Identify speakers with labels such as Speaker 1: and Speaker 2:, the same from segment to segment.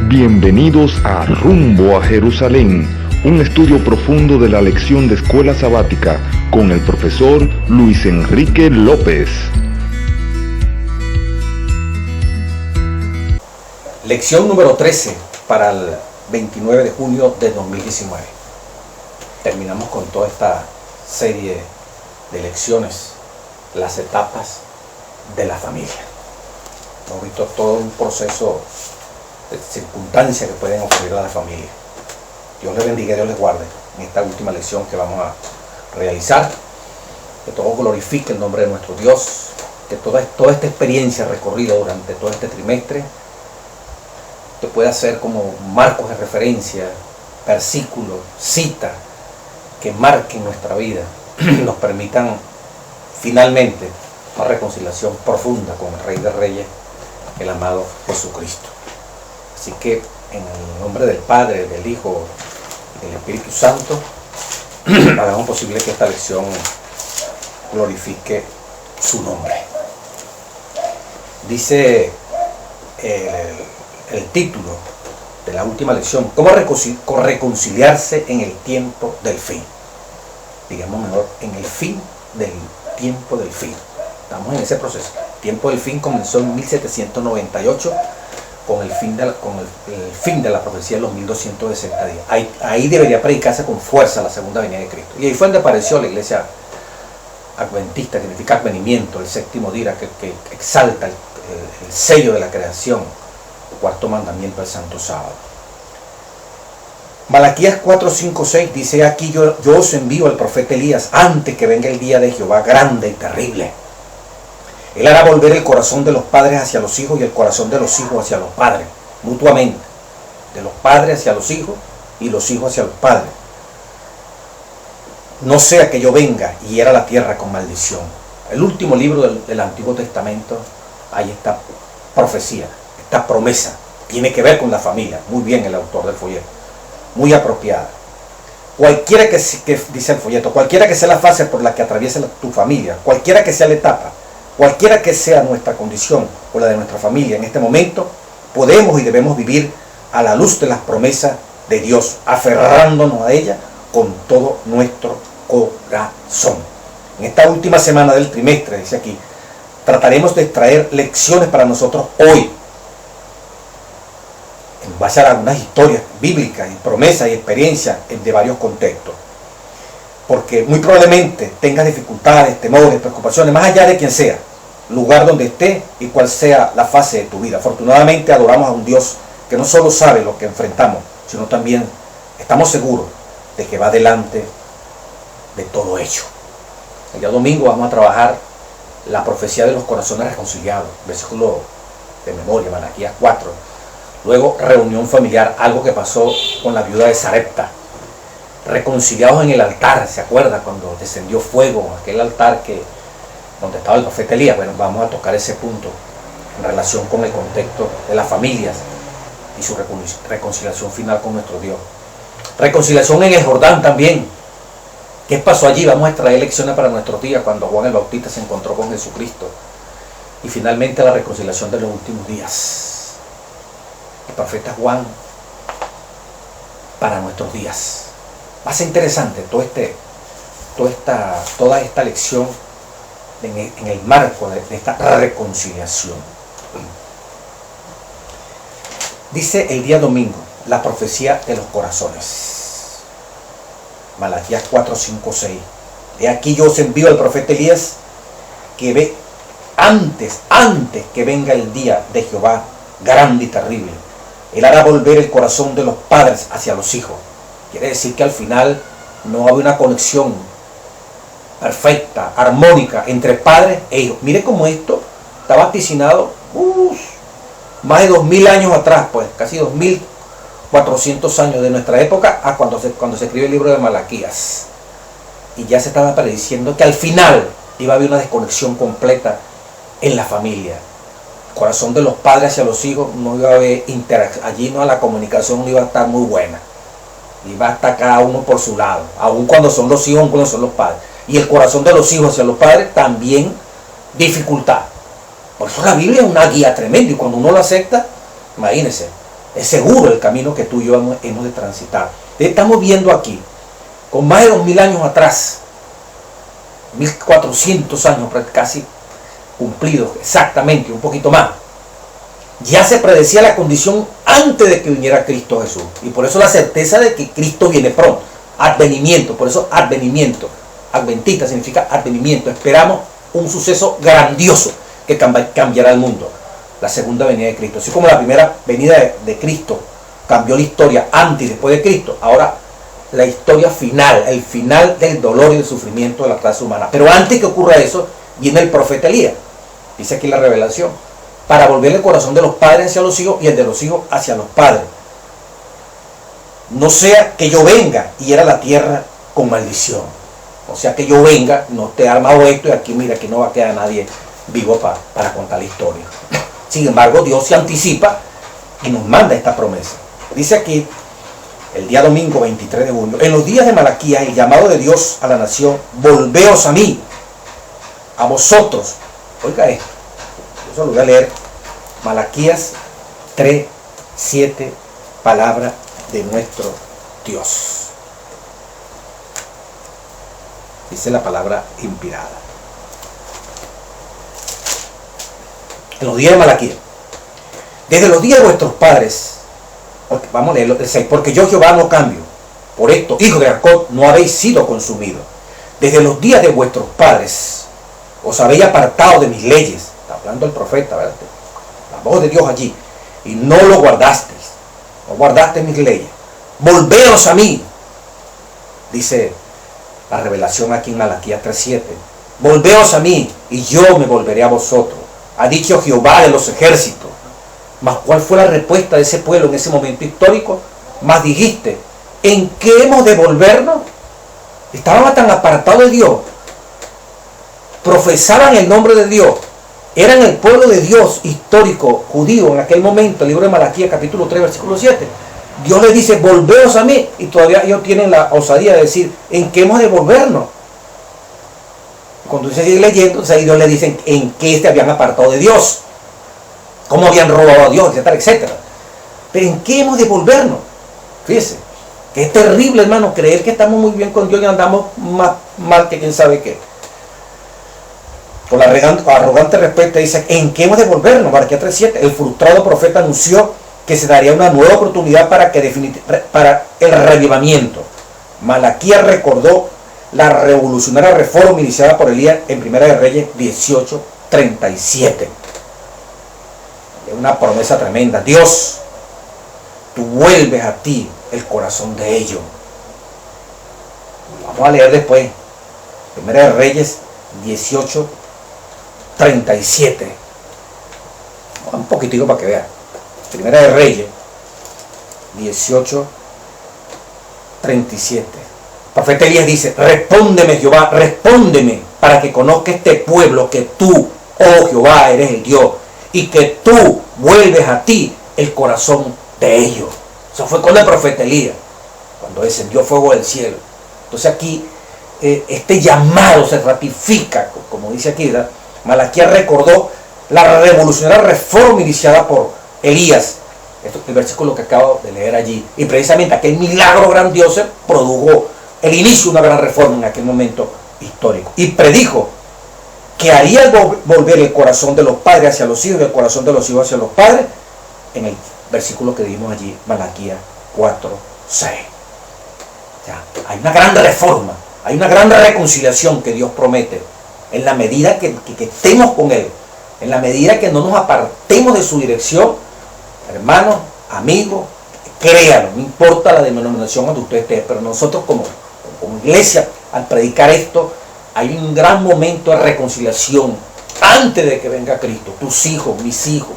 Speaker 1: Bienvenidos a Rumbo a Jerusalén, un estudio profundo de la lección de escuela sabática con el profesor Luis Enrique López.
Speaker 2: Lección número 13 para el 29 de junio de 2019. Terminamos con toda esta serie de lecciones, las etapas de la familia. Hemos visto todo un proceso de circunstancias que pueden ocurrir a la familia. Dios les bendiga y Dios les guarde en esta última lección que vamos a realizar. Que todo glorifique el nombre de nuestro Dios, que toda esta experiencia recorrida durante todo este trimestre te pueda ser como marcos de referencia, versículos, citas que marquen nuestra vida, nos permitan finalmente una reconciliación profunda con el Rey de Reyes, el amado Jesucristo. Así que en el nombre del Padre, del Hijo y del Espíritu Santo, hagamos posible que esta lección glorifique su nombre. Dice el título de la última lección: ¿cómo reconciliarse en el tiempo del fin? Digamos mejor, en el fin del tiempo del fin. Estamos en ese proceso. El tiempo del fin comenzó en 1798 con el fin de la profecía de los 1260 días. Ahí debería predicarse con fuerza la segunda venida de Cristo. Y ahí fue donde apareció la iglesia adventista, que significa advenimiento, el séptimo día, que exalta el sello de la creación, el cuarto mandamiento del santo sábado. Malaquías 4, 5, 6 dice: aquí yo os envío al profeta Elías antes que venga el día de Jehová grande y terrible. Él hará volver el corazón de los padres hacia los hijos y el corazón de los hijos hacia los padres, mutuamente, de los padres hacia los hijos y los hijos hacia los padres. No sea que yo venga y hiera la tierra con maldición. El último libro del Antiguo Testamento, hay esta profecía, esta promesa, tiene que ver con la familia. Muy bien el autor del folleto, muy apropiada. Cualquiera que dice el folleto, cualquiera que sea la fase por la que atraviesa tu familia, cualquiera que sea la etapa, cualquiera que sea nuestra condición o la de nuestra familia en este momento, podemos y debemos vivir a la luz de las promesas de Dios, aferrándonos a ella con todo nuestro corazón. En esta última semana del trimestre, dice aquí, trataremos de extraer lecciones para nosotros hoy, en base a algunas historias bíblicas y promesas y experiencias de varios contextos. Porque muy probablemente tengas dificultades, temores, preocupaciones, más allá de quien sea, lugar donde esté y cuál sea la fase de tu vida. Afortunadamente adoramos a un Dios que no solo sabe lo que enfrentamos, sino también estamos seguros de que va delante de todo ello. El día domingo vamos a trabajar la profecía de los corazones reconciliados, versículo de memoria, Malaquías 4. Luego, reunión familiar, algo que pasó con la viuda de Sarepta. Reconciliados en el altar, ¿se acuerda? Cuando descendió fuego, aquel altar donde estaba el profeta Elías. Bueno, vamos a tocar ese punto en relación con el contexto de las familias y su reconciliación final con nuestro Dios. Reconciliación en el Jordán también. ¿Qué pasó allí? Vamos a extraer lecciones para nuestros días cuando Juan el Bautista se encontró con Jesucristo. Y finalmente la reconciliación de los últimos días. El profeta Juan para nuestros días. Va a ser interesante toda esta lección en el marco de esta reconciliación. Dice el día domingo, la profecía de los corazones. Malaquías 4, 5, 6. De aquí yo os envío al profeta Elías, que ve antes que venga el día de Jehová grande y terrible. Él hará volver el corazón de los padres hacia los hijos. Quiere decir que al final no hay una conexión perfecta, armónica entre padres e hijos. Mire cómo esto está vaticinado más de 2000 años atrás, pues casi 2400 años de nuestra época a cuando se escribe el libro de Malaquías. Y ya se estaba prediciendo que al final iba a haber una desconexión completa en la familia. Corazón de los padres hacia los hijos, no iba a haber interacción. Allí la comunicación no iba a estar muy buena. Iba a estar cada uno por su lado, aun cuando son los hijos, aun cuando son los padres. Y el corazón de los hijos hacia los padres también dificultad. Por eso la Biblia es una guía tremenda y cuando uno lo acepta, imagínense, Es seguro el camino que tú y yo hemos de transitar. Estamos viendo aquí, con más de 2000 años atrás, 1400 años casi cumplidos, exactamente, un poquito más, ya se predecía la condición antes de que viniera Cristo Jesús. Y por eso la certeza de que Cristo viene pronto. Advenimiento, por eso advenimiento. Adventista significa advenimiento. Esperamos un suceso grandioso que cambiará el mundo. La segunda venida de Cristo. Así como la primera venida de Cristo cambió la historia antes y después de Cristo, ahora la historia final, el final del dolor y del sufrimiento de la clase humana. Pero antes que ocurra eso, viene el profeta Elías. Dice aquí la revelación. Para volver el corazón de los padres hacia los hijos y el de los hijos hacia los padres. No sea que yo venga y hiera la tierra con maldición. O sea que yo venga, no esté armado esto y aquí mira que no va a quedar nadie vivo para contar la historia. Sin embargo, Dios se anticipa y nos manda esta promesa. Dice aquí, el día domingo 23 de junio, en los días de Malaquías, el llamado de Dios a la nación, volveos a mí, a vosotros. Oiga esto. Yo lo voy a leer. Malaquías 3, 7, palabra de nuestro Dios. Dice la palabra inspirada. En los días de Malaquías. Desde los días de vuestros padres, vamos a leerlo, el 6, porque yo Jehová no cambio. Por esto, hijos de Jacob, no habéis sido consumidos. Desde los días de vuestros padres, os habéis apartado de mis leyes. Está hablando el profeta, ¿verdad? La voz de Dios allí. Y no lo guardasteis. No guardasteis mis leyes. Volveos a mí. Dice la revelación aquí en Malaquías 3:7. Volveos a mí y yo me volveré a vosotros. Ha dicho Jehová de los ejércitos. Mas ¿cuál fue la respuesta de ese pueblo en ese momento histórico? Mas dijiste, ¿en qué hemos de volvernos? Estaban tan apartados de Dios. Profesaban el nombre de Dios. Eran el pueblo de Dios histórico, judío, en aquel momento, el libro de Malaquías, capítulo 3, versículo 7. Dios les dice, volveos a mí, y todavía ellos tienen la osadía de decir, ¿en qué hemos de volvernos? Cuando se sigue leyendo, entonces Dios les dice, ¿en qué se habían apartado de Dios? ¿Cómo habían robado a Dios? Etcétera, etcétera. ¿Pero en qué hemos de volvernos? Fíjese, que es terrible, hermano, creer que estamos muy bien con Dios y andamos más mal que quién sabe qué. Con la arrogante respuesta dice, ¿en qué hemos de volvernos? Malaquías 3:7. El frustrado profeta anunció que se daría una nueva oportunidad para el reavivamiento. Malaquías recordó la revolucionaria reforma iniciada por Elías en Primera de Reyes 18:37. Es una promesa tremenda. Dios, tú vuelves a ti el corazón de ellos. Vamos a leer después. Primera de Reyes 18:37. Un poquitico para que vean. Primera de Reyes 18:37. El profeta Elías dice, respóndeme Jehová, respóndeme para que conozca este pueblo que tú, oh Jehová, eres el Dios y que tú vuelves a ti el corazón de ellos. Eso fue con el profeta Elías, cuando descendió fuego del cielo. Entonces aquí este llamado se ratifica, como dice aquí, ¿verdad? Malaquías recordó la revolucionaria reforma iniciada por Elías. Esto es el versículo que acabo de leer allí. Y precisamente aquel milagro grandioso produjo el inicio de una gran reforma en aquel momento histórico. Y predijo que haría volver el corazón de los padres hacia los hijos y el corazón de los hijos hacia los padres, en el versículo que dimos allí, Malaquías 4:6. Hay una gran reforma, hay una gran reconciliación que Dios promete, en la medida que estemos con Él, en la medida que no nos apartemos de su dirección. Hermanos, amigos, créanlo, no importa la denominación donde usted esté, pero nosotros como iglesia, al predicar esto, hay un gran momento de reconciliación antes de que venga Cristo. Tus hijos, mis hijos,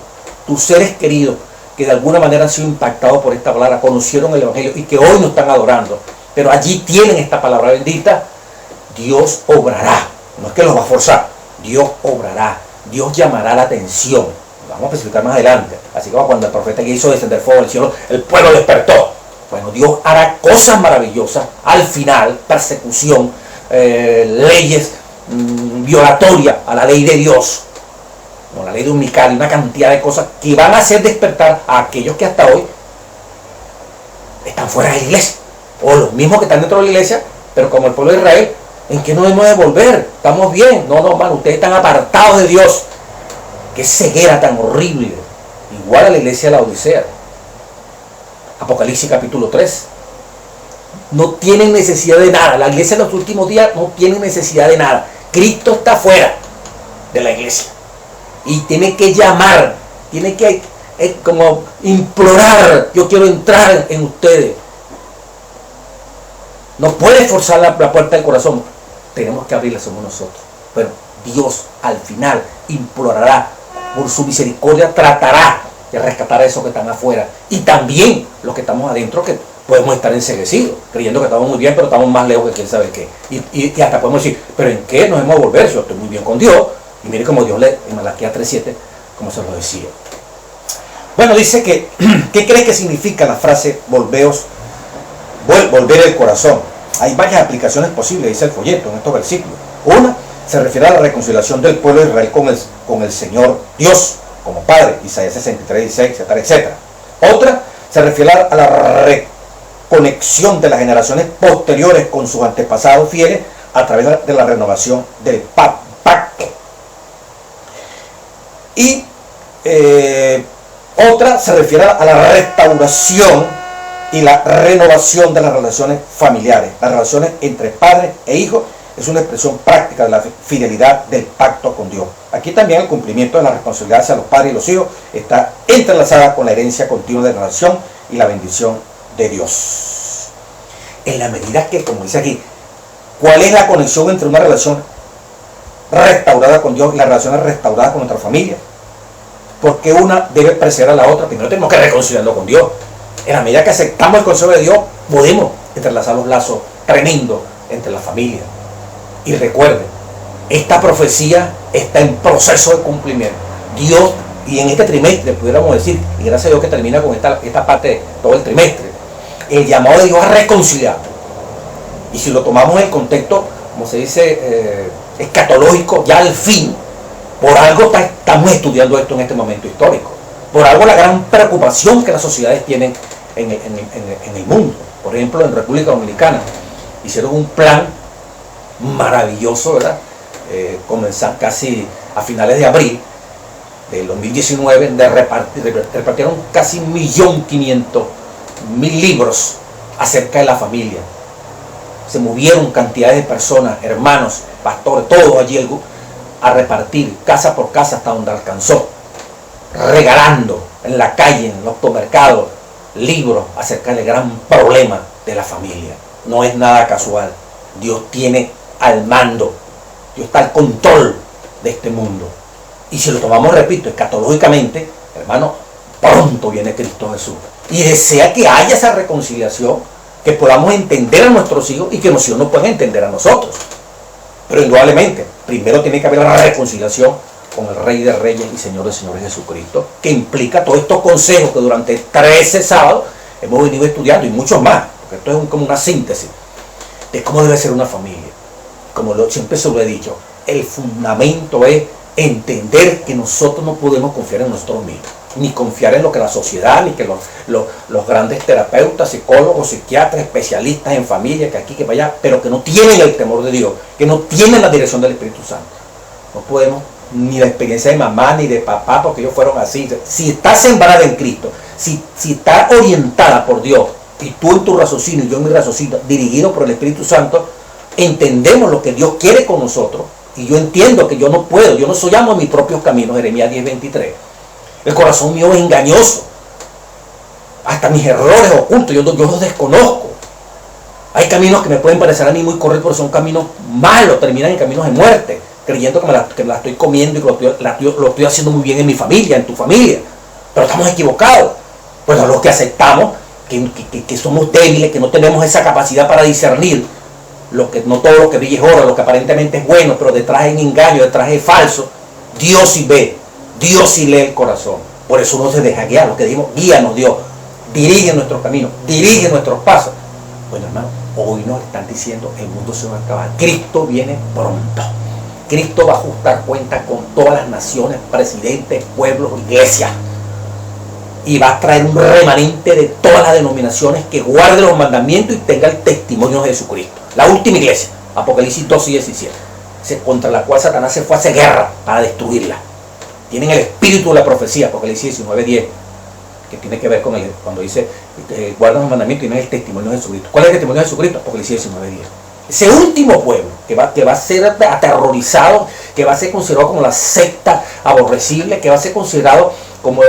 Speaker 2: tus seres queridos, que de alguna manera han sido impactados por esta palabra, conocieron el Evangelio y que hoy nos están adorando, pero allí tienen esta palabra bendita. Dios obrará, no es que los va a forzar, Dios obrará, Dios llamará la atención. Vamos a especificar más adelante. Así como cuando el profeta hizo descender fuego del cielo, el pueblo despertó. Bueno, Dios hará cosas maravillosas al final, persecución, leyes violatorias a la ley de Dios, como la ley de Mical, y una cantidad de cosas que van a hacer despertar a aquellos que hasta hoy están fuera de la iglesia. O los mismos que están dentro de la iglesia, pero como el pueblo de Israel, ¿en qué nos debemos de volver? Estamos bien. No, hermano, ustedes están apartados de Dios. Qué ceguera tan horrible. Igual a la iglesia de la Odisea. Apocalipsis capítulo 3. No tienen necesidad de nada. La iglesia en los últimos días no tiene necesidad de nada. Cristo está fuera de la iglesia. Y tiene que llamar, tiene que como implorar: yo quiero entrar en ustedes. No puede forzar la puerta del corazón. Tenemos que abrirla, somos nosotros. Pero Dios al final implorará, por su misericordia tratará de rescatar a esos que están afuera. Y también los que estamos adentro, que podemos estar enseguecidos, creyendo que estamos muy bien, pero estamos más lejos que quién sabe qué. Y hasta podemos decir: ¿pero en qué nos hemos de volver? Yo estoy muy bien con Dios. Y mire como Dios lee en Malaquías 3:7, como se lo decía. Bueno, dice que, ¿qué crees que significa la frase volver el corazón? Hay varias aplicaciones posibles, dice el folleto en estos versículos. Una se refiere a la reconciliación del pueblo de Israel con el Señor Dios, como Padre, Isaías 63:16, etcétera, etcétera. Otra se refiere a la reconexión de las generaciones posteriores con sus antepasados fieles a través de la renovación del pacto. Y otra se refiere a la restauración y la renovación de las relaciones familiares. Las relaciones entre padre e hijo es una expresión práctica de la fidelidad del pacto con Dios. Aquí también el cumplimiento de la responsabilidad hacia los padres y los hijos está entrelazada con la herencia continua de la nación y la bendición de Dios. En la medida que, como dice aquí, ¿cuál es la conexión entre una relación restaurada con Dios y las relaciones restauradas con nuestra familia? Porque una debe preceder a la otra. Primero tenemos que reconciliarnos con Dios. En la medida que aceptamos el consejo de Dios, podemos entrelazar los lazos tremendos entre la familia. Y recuerden, esta profecía está en proceso de cumplimiento. Dios, y en este trimestre, pudiéramos decir, y gracias a Dios que termina con esta parte de todo el trimestre, el llamado de Dios a reconciliar. Y si lo tomamos en el contexto, como se dice, escatológico, ya al fin, por algo estamos estudiando esto en este momento histórico. Por algo la gran preocupación que las sociedades tienen en el mundo. Por ejemplo, en República Dominicana hicieron un plan maravilloso, ¿verdad? Comenzaron casi a finales de abril del 2019, repartieron casi 1.500.000 libros acerca de la familia. Se movieron cantidades de personas, hermanos, pastores, todos allí a repartir casa por casa hasta donde alcanzó, regalando en la calle, en los automercados, libros acerca del gran problema de la familia. No es nada casual. Dios tiene al mando, Dios está al control de este mundo. Y si lo tomamos, repito, escatológicamente, hermano, pronto viene Cristo Jesús. Y desea que haya esa reconciliación, que podamos entender a nuestros hijos y que los hijos nos puedan entender a nosotros. Pero indudablemente, primero tiene que haber la reconciliación con el Rey de Reyes y Señor de Señores Jesucristo, que implica todos estos consejos que durante 13 sábados hemos venido estudiando, y muchos más, porque esto es como una síntesis de cómo debe ser una familia. Como siempre se lo he dicho, el fundamento es entender que nosotros no podemos confiar en nosotros mismos, ni confiar en lo que la sociedad, ni que los grandes terapeutas, psicólogos, psiquiatras, especialistas en familia, que aquí, que allá, pero que no tienen el temor de Dios, que no tienen la dirección del Espíritu Santo. No podemos, ni la experiencia de mamá, ni de papá, porque ellos fueron así. Si está sembrada en Cristo, si está orientada por Dios, y tú en tu raciocinio y yo en mi raciocinio, dirigido por el Espíritu Santo, entendemos lo que Dios quiere con nosotros, y yo entiendo que yo no puedo, yo no soy amo de mis propios caminos, Jeremías 10:23. El corazón mío es engañoso, hasta mis errores ocultos, yo los desconozco. Hay caminos que me pueden parecer a mí muy correctos, pero son caminos malos, terminan en caminos de muerte, creyendo que me la estoy comiendo y que lo estoy haciendo muy bien en mi familia, en tu familia, pero estamos equivocados. Pues a los que aceptamos que somos débiles, que no tenemos esa capacidad para discernir no todo lo que brilla es oro, lo que aparentemente es bueno, pero detrás es engaño, detrás es falso. Dios sí ve, Dios sí lee el corazón. Por eso uno se deja guiar, lo que dijimos, guíanos Dios, dirige nuestros caminos, dirige nuestros pasos. Bueno, hermano, hoy nos están diciendo, el mundo se va a acabar, Cristo viene pronto. Cristo va a ajustar cuentas con todas las naciones, presidentes, pueblos, iglesias. y va a traer un remanente de todas las denominaciones que guarde los mandamientos y tenga el testimonio de Jesucristo. La última iglesia, Apocalipsis 2 y 17, contra la cual Satanás se fue a hacer guerra para destruirla. Tienen el espíritu de la profecía, Apocalipsis 19:10, que tiene que ver con cuando dice guardan los mandamientos y tienen el testimonio de Jesucristo. ¿Cuál es el testimonio de Jesucristo? Apocalipsis 19:10. Ese último pueblo que va a ser aterrorizado, que va a ser considerado como la secta aborrecible, que va a ser considerado como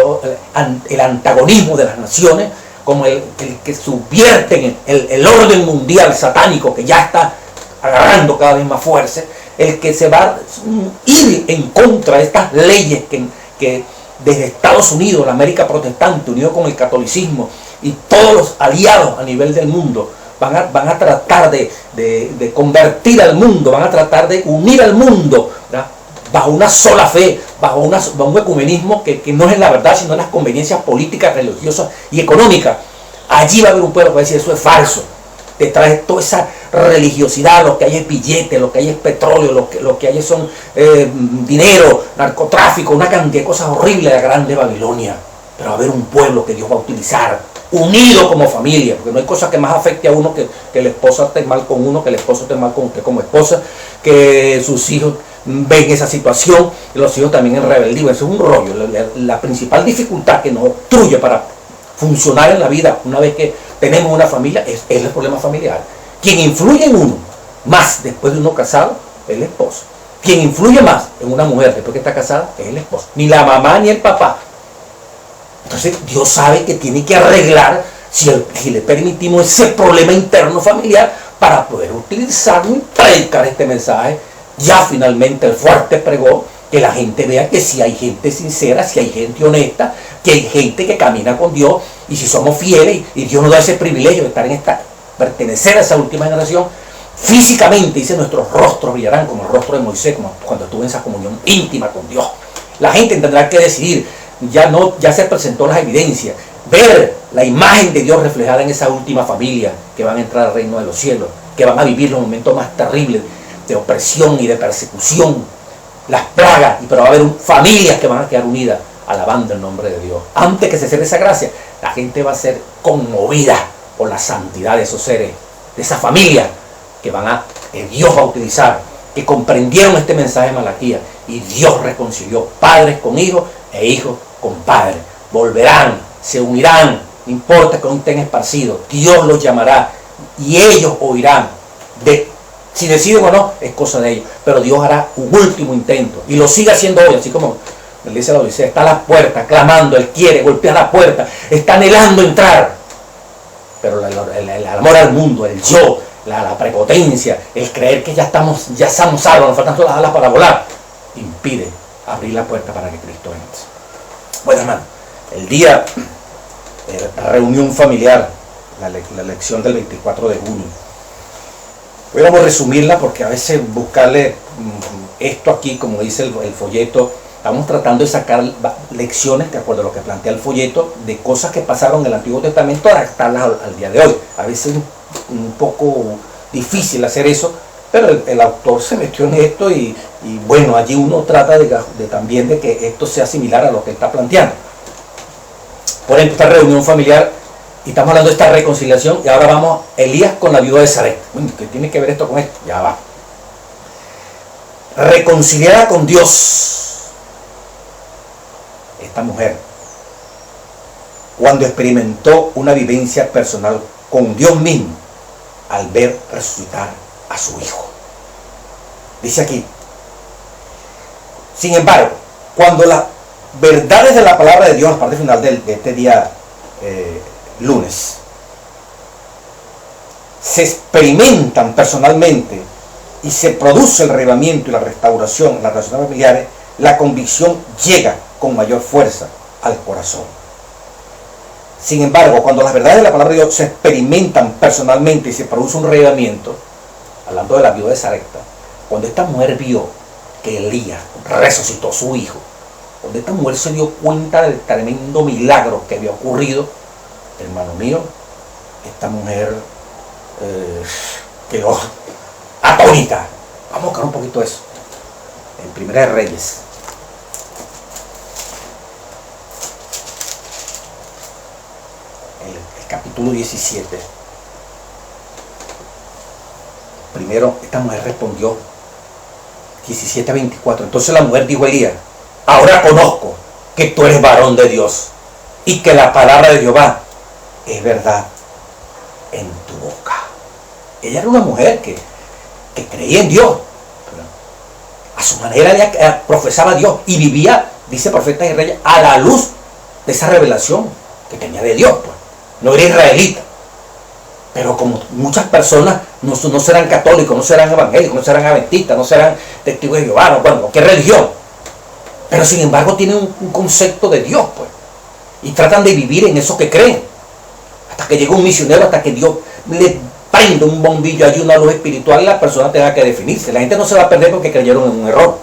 Speaker 2: el antagonismo de las naciones, como el que subvierte el orden mundial satánico que ya está agarrando cada vez más fuerza, el que se va a ir en contra de estas leyes que desde Estados Unidos, la América protestante, unido con el catolicismo y todos los aliados a nivel del mundo, van a tratar de convertir al mundo, van a tratar de unir al mundo, ¿verdad?, bajo una sola fe, bajo un ecumenismo que no es la verdad, sino en las conveniencias políticas, religiosas y económicas. Allí va a haber un pueblo que va a decir eso es falso. Detrás de toda esa religiosidad, lo que hay es billetes, lo que hay es petróleo, lo que hay son dinero, narcotráfico, una cantidad de cosas horribles de la grande Babilonia. Pero va a haber un pueblo que Dios va a utilizar, unido como familia, porque no hay cosa que más afecte a uno que la esposa esté mal con uno, que el esposo esté mal con usted como esposa, que sus hijos ven esa situación, y los hijos también en rebeldía. Eso es un rollo. La principal dificultad que nos obstruye para funcionar en la vida una vez que tenemos una familia es el problema familiar. Quien influye en uno más después de uno casado es el esposo. Quien influye más en una mujer después que está casada es el esposo. Ni la mamá ni el papá. Entonces Dios sabe que tiene que arreglar si le permitimos ese problema interno familiar para poder utilizarlo y predicar este mensaje. Ya finalmente el fuerte pregón, que la gente vea que si hay gente sincera, si hay gente honesta, que hay gente que camina con Dios, y si somos fieles y Dios nos da ese privilegio de estar pertenecer a esa última generación, físicamente dice nuestros rostros brillarán como el rostro de Moisés, como cuando estuvo en esa comunión íntima con Dios. La gente tendrá que decidir, ya se presentó las evidencias, ver la imagen de Dios reflejada en esa última familia que van a entrar al reino de los cielos, que van a vivir los momentos más terribles de opresión y de persecución, las plagas, pero va a haber familias que van a quedar unidas alabando el nombre de Dios. Antes que se cierre esa gracia, la gente va a ser conmovida por la santidad de esos seres, de esa familia que Dios va a utilizar, que comprendieron este mensaje de Malaquías, y Dios reconcilió padres con hijos e hijos con padres. Volverán, se unirán, no importa que no estén esparcidos, Dios los llamará y ellos oirán. Si deciden o no, es cosa de ellos, pero Dios hará un último intento y lo sigue haciendo hoy, así como le dice la Odisea, está a la puerta clamando, Él quiere golpear la puerta, está anhelando entrar, pero el amor al mundo, el yo, la prepotencia, el creer que ya estamos salvos, nos faltan todas las alas para volar, impide abrir la puerta para que Cristo entre. Bueno, hermano, el día de la reunión familiar, la lección del 24 de junio, podríamos resumirla porque a veces buscarle esto aquí, como dice el folleto, estamos tratando de sacar lecciones, de acuerdo a lo que plantea el folleto, de cosas que pasaron en el Antiguo Testamento, adaptarlas al día de hoy. A veces es un poco difícil hacer eso, pero el autor se metió en esto y bueno, allí uno trata también de que esto sea similar a lo que está planteando. Por ejemplo, esta reunión familiar, y estamos hablando de esta reconciliación, y ahora vamos a Elías con la viuda de Sarepta. Bueno, ¿qué tiene que ver esto con esto? Ya va. Reconciliada con Dios, esta mujer, cuando experimentó una vivencia personal con Dios mismo, al ver resucitar a su hijo. Dice aquí, sin embargo, cuando las verdades de la palabra de Dios, la parte final de este día lunes, se experimentan personalmente y se produce el arreglamiento y la restauración en las relaciones familiares, la convicción llega con mayor fuerza al corazón. Sin embargo, cuando las verdades de la palabra de Dios se experimentan personalmente y se produce un arreglamiento, hablando de la viuda de Sarepta, cuando esta mujer vio que Elías resucitó a su hijo, cuando esta mujer se dio cuenta del tremendo milagro que había ocurrido, hermano mío, esta mujer quedó atónita. Vamos a buscar un poquito eso en Primera de Reyes. el capítulo 17. Primero, esta mujer respondió, 17:24. Entonces la mujer dijo a Elías: ahora conozco que tú eres varón de Dios y que la palabra de Jehová es verdad en tu boca. Ella era una mujer que creía en Dios, a su manera ella profesaba a Dios y vivía, dice Profetas y Reyes, a la luz de esa revelación que tenía de Dios, pues. No era israelita, pero como muchas personas no serán católicos, no serán evangélicos, no serán adventistas, no serán testigos de Jehová, no, bueno, qué religión, pero sin embargo tienen un concepto de Dios, pues, y tratan de vivir en eso que creen, hasta que llega un misionero, hasta que Dios le prende un bombillo allí, una luz espiritual, y la persona tenga que definirse. La gente no se va a perder porque creyeron en un error,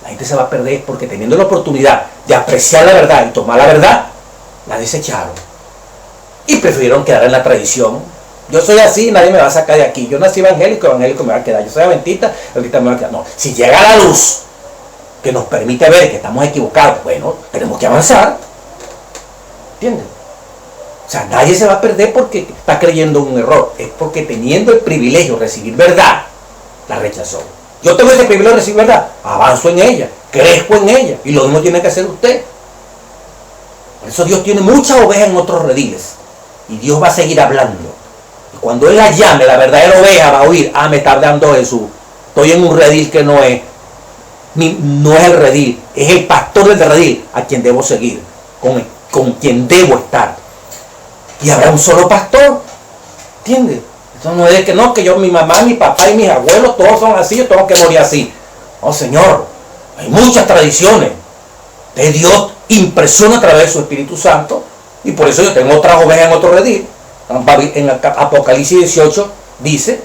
Speaker 2: la gente se va a perder porque teniendo la oportunidad de apreciar la verdad y tomar la verdad, la desecharon y prefirieron quedar en la tradición. Yo soy así, nadie me va a sacar de aquí. Yo nací evangélico, evangélico me va a quedar. Yo soy adventista, adventista me va a quedar. No, si llega la luz que nos permite ver que estamos equivocados, bueno, tenemos que avanzar. ¿Entienden? O sea, nadie se va a perder porque está creyendo en un error. Es porque teniendo el privilegio de recibir verdad, la rechazó. Yo tengo ese privilegio de recibir verdad, avanzo en ella, crezco en ella, y lo mismo tiene que hacer usted. Por eso Dios tiene muchas ovejas en otros rediles, y Dios va a seguir hablando. Y cuando Él la llame, la verdadera oveja va a oír: ah, me está hablando Jesús, estoy en un redil que no es el redil, es el pastor del redil a quien debo seguir, con quien debo estar. Y habrá un solo pastor, ¿entiendes? Eso no es de que no, que yo, mi mamá, mi papá y mis abuelos, todos son así, yo tengo que morir así. No, Señor, hay muchas tradiciones de Dios, impresiona a través de su Espíritu Santo, y por eso yo tengo otras ovejas en otro redil. En Apocalipsis 18 dice: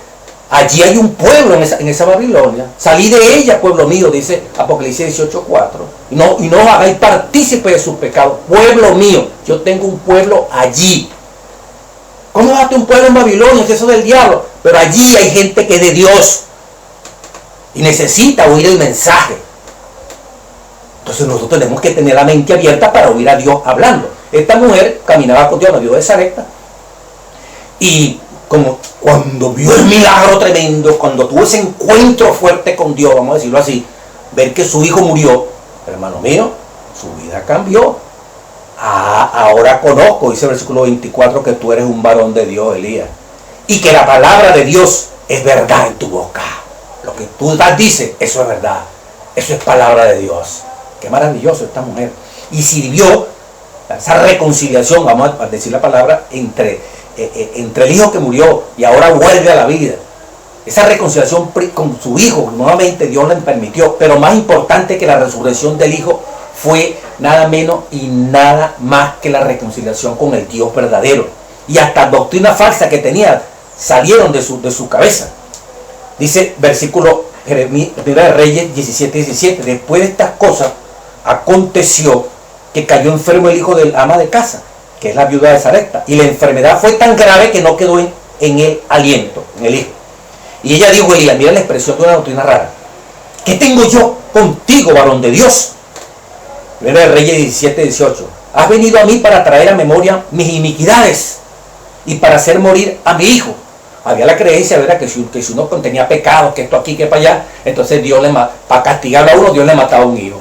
Speaker 2: allí hay un pueblo en esa Babilonia, salí de ella, pueblo mío, dice Apocalipsis 18:4, y no hagáis partícipe de sus pecados, pueblo mío, yo tengo un pueblo allí. ¿Cómo va a tener un pueblo en Babilonia? Es eso del diablo. Pero allí hay gente que es de Dios y necesita oír el mensaje. Entonces nosotros tenemos que tener la mente abierta para oír a Dios hablando. Esta mujer caminaba con Dios, no vio de Sarepta, y como cuando vio el milagro tremendo, cuando tuvo ese encuentro fuerte con Dios, vamos a decirlo así, ver que su hijo murió, hermano mío, su vida cambió. Ah, ahora conozco, dice el versículo 24, que tú eres un varón de Dios, Elías, y que la palabra de Dios es verdad en tu boca. Lo que tú dices, eso es verdad, eso es palabra de Dios. Qué maravilloso esta mujer. Y sirvió esa reconciliación, vamos a decir la palabra, entre el hijo que murió y ahora vuelve a la vida. Esa reconciliación con su hijo, nuevamente Dios le permitió, pero más importante que la resurrección del hijo fue nada menos y nada más que la reconciliación con el Dios verdadero. Y hasta doctrina falsa que tenía salieron de su cabeza. Dice versículo Primera de Reyes 17:17. Después de estas cosas aconteció que cayó enfermo el hijo del ama de casa, que es la viuda de Sarepta, y la enfermedad fue tan grave que no quedó en el aliento, en el hijo. Y ella dijo a Elías, mira la expresión de una doctrina rara: ¿qué tengo yo contigo, varón de Dios? Primera de Reyes 17:18. Has venido a mí para traer a memoria mis iniquidades y para hacer morir a mi hijo. Había la creencia, ¿verdad?, que si uno tenía pecados, que esto aquí, que para allá, entonces Dios para castigarlo a uno, Dios le mataba a un hijo.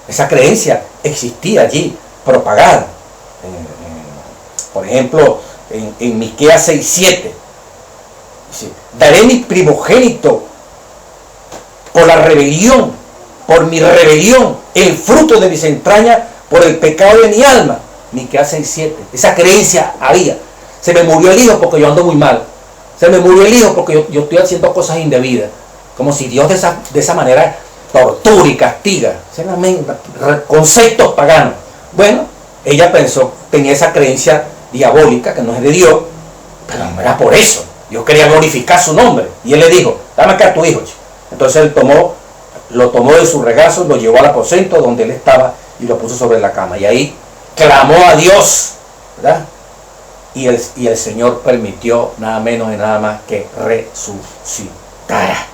Speaker 2: Esa creencia existía allí, propagada. Por ejemplo, en Miqueas 6:7. Daré mi primogénito por la rebelión, por mi rebelión, el fruto de mis entrañas, por el pecado de mi alma. Miqueas 6:7. Esa creencia había. Se me murió el hijo porque yo ando muy mal. Se me murió el hijo porque yo estoy haciendo cosas indebidas. Como si Dios de esa manera tortura y castiga. Conceptos paganos. Bueno, ella pensó, tenía esa creencia diabólica que no es de Dios, pero no era por eso. Dios quería glorificar su nombre. Y él le dijo, dame acá a tu hijo. Entonces él lo tomó de su regazo, lo llevó al aposento donde él estaba y lo puso sobre la cama. Y ahí clamó a Dios, ¿verdad? Y el Señor permitió nada menos y nada más que resucitara.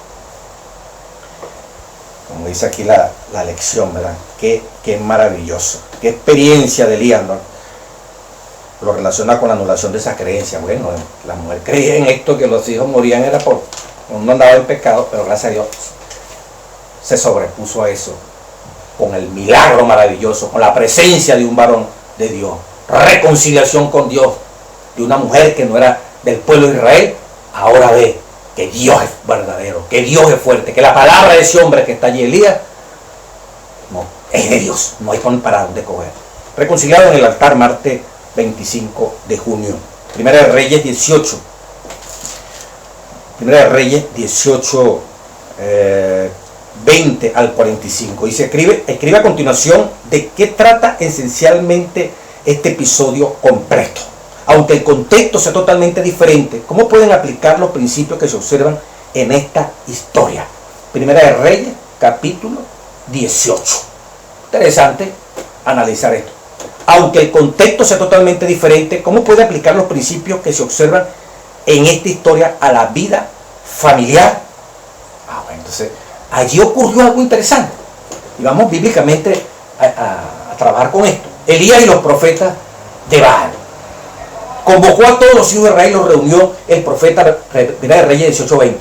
Speaker 2: Como dice aquí la lección, ¿verdad? Qué maravilloso. Qué experiencia de Elías, ¿no? lo relaciona con la anulación de esa creencia. Bueno, la mujer creía en esto, que los hijos morían era por uno andaba en pecado, pero gracias a Dios se sobrepuso a eso con el milagro maravilloso, con la presencia de un varón de Dios, reconciliación con Dios, de una mujer que no era del pueblo de Israel. Ahora ve que Dios es verdadero, que Dios es fuerte, que la palabra de ese hombre que está allí, Elías, no, es de Dios, no hay para dónde coger. Reconciliado en el altar, martes 25 de junio. Primera de Reyes 18. Primera de Reyes 18, 20 al 45. Y se escribe a continuación de qué trata esencialmente este episodio completo. Aunque el contexto sea totalmente diferente, ¿cómo pueden aplicar los principios que se observan en esta historia? Primera de Reyes, capítulo 18. Interesante analizar esto. Aunque el contexto sea totalmente diferente, ¿cómo puede aplicar los principios que se observan en esta historia a la vida familiar? Bueno, entonces, allí ocurrió algo interesante. Y vamos bíblicamente a trabajar con esto. Elías y los profetas de Baal. Convocó a todos los hijos de Israel y los reunió el profeta, Primera de Reyes 18:20,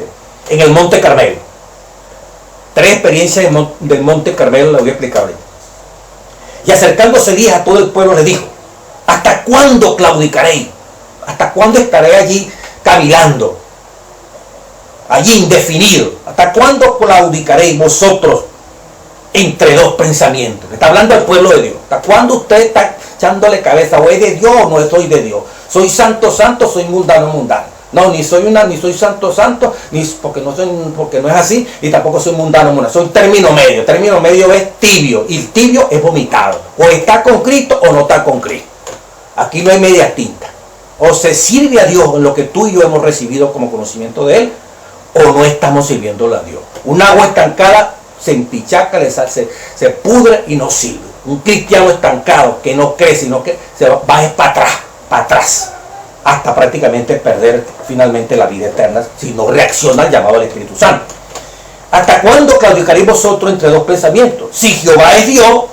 Speaker 2: en el Monte Carmelo. Tres experiencias del Monte Carmelo las voy a explicar ahorita. Y acercándose Elías a todo el pueblo le dijo: ¿hasta cuándo claudicaréis? ¿Hasta cuándo estaré allí cavilando? Allí indefinido. ¿Hasta cuándo claudicaréis vosotros entre dos pensamientos? Está hablando al pueblo de Dios. ¿Hasta cuándo usted está echándole cabeza? ¿O es de Dios o no soy de Dios? ¿Soy santo, santo? ¿Soy mundano, mundano? No, ni soy santo, santo, porque no es así, y tampoco soy mundano, mundano. Soy término medio. Término medio es tibio, y el tibio es vomitado. O está con Cristo o no está con Cristo. Aquí no hay media tinta. O se sirve a Dios en lo que tú y yo hemos recibido como conocimiento de Él, o no estamos sirviéndole a Dios. Un agua estancada se empichaca, se pudre y no sirve. Un cristiano estancado que no crece, sino que se va para atrás, hasta prácticamente perder finalmente la vida eterna si no reacciona al llamado del Espíritu Santo. ¿Hasta cuándo claudicaréis vosotros entre dos pensamientos? Si Jehová es Dios,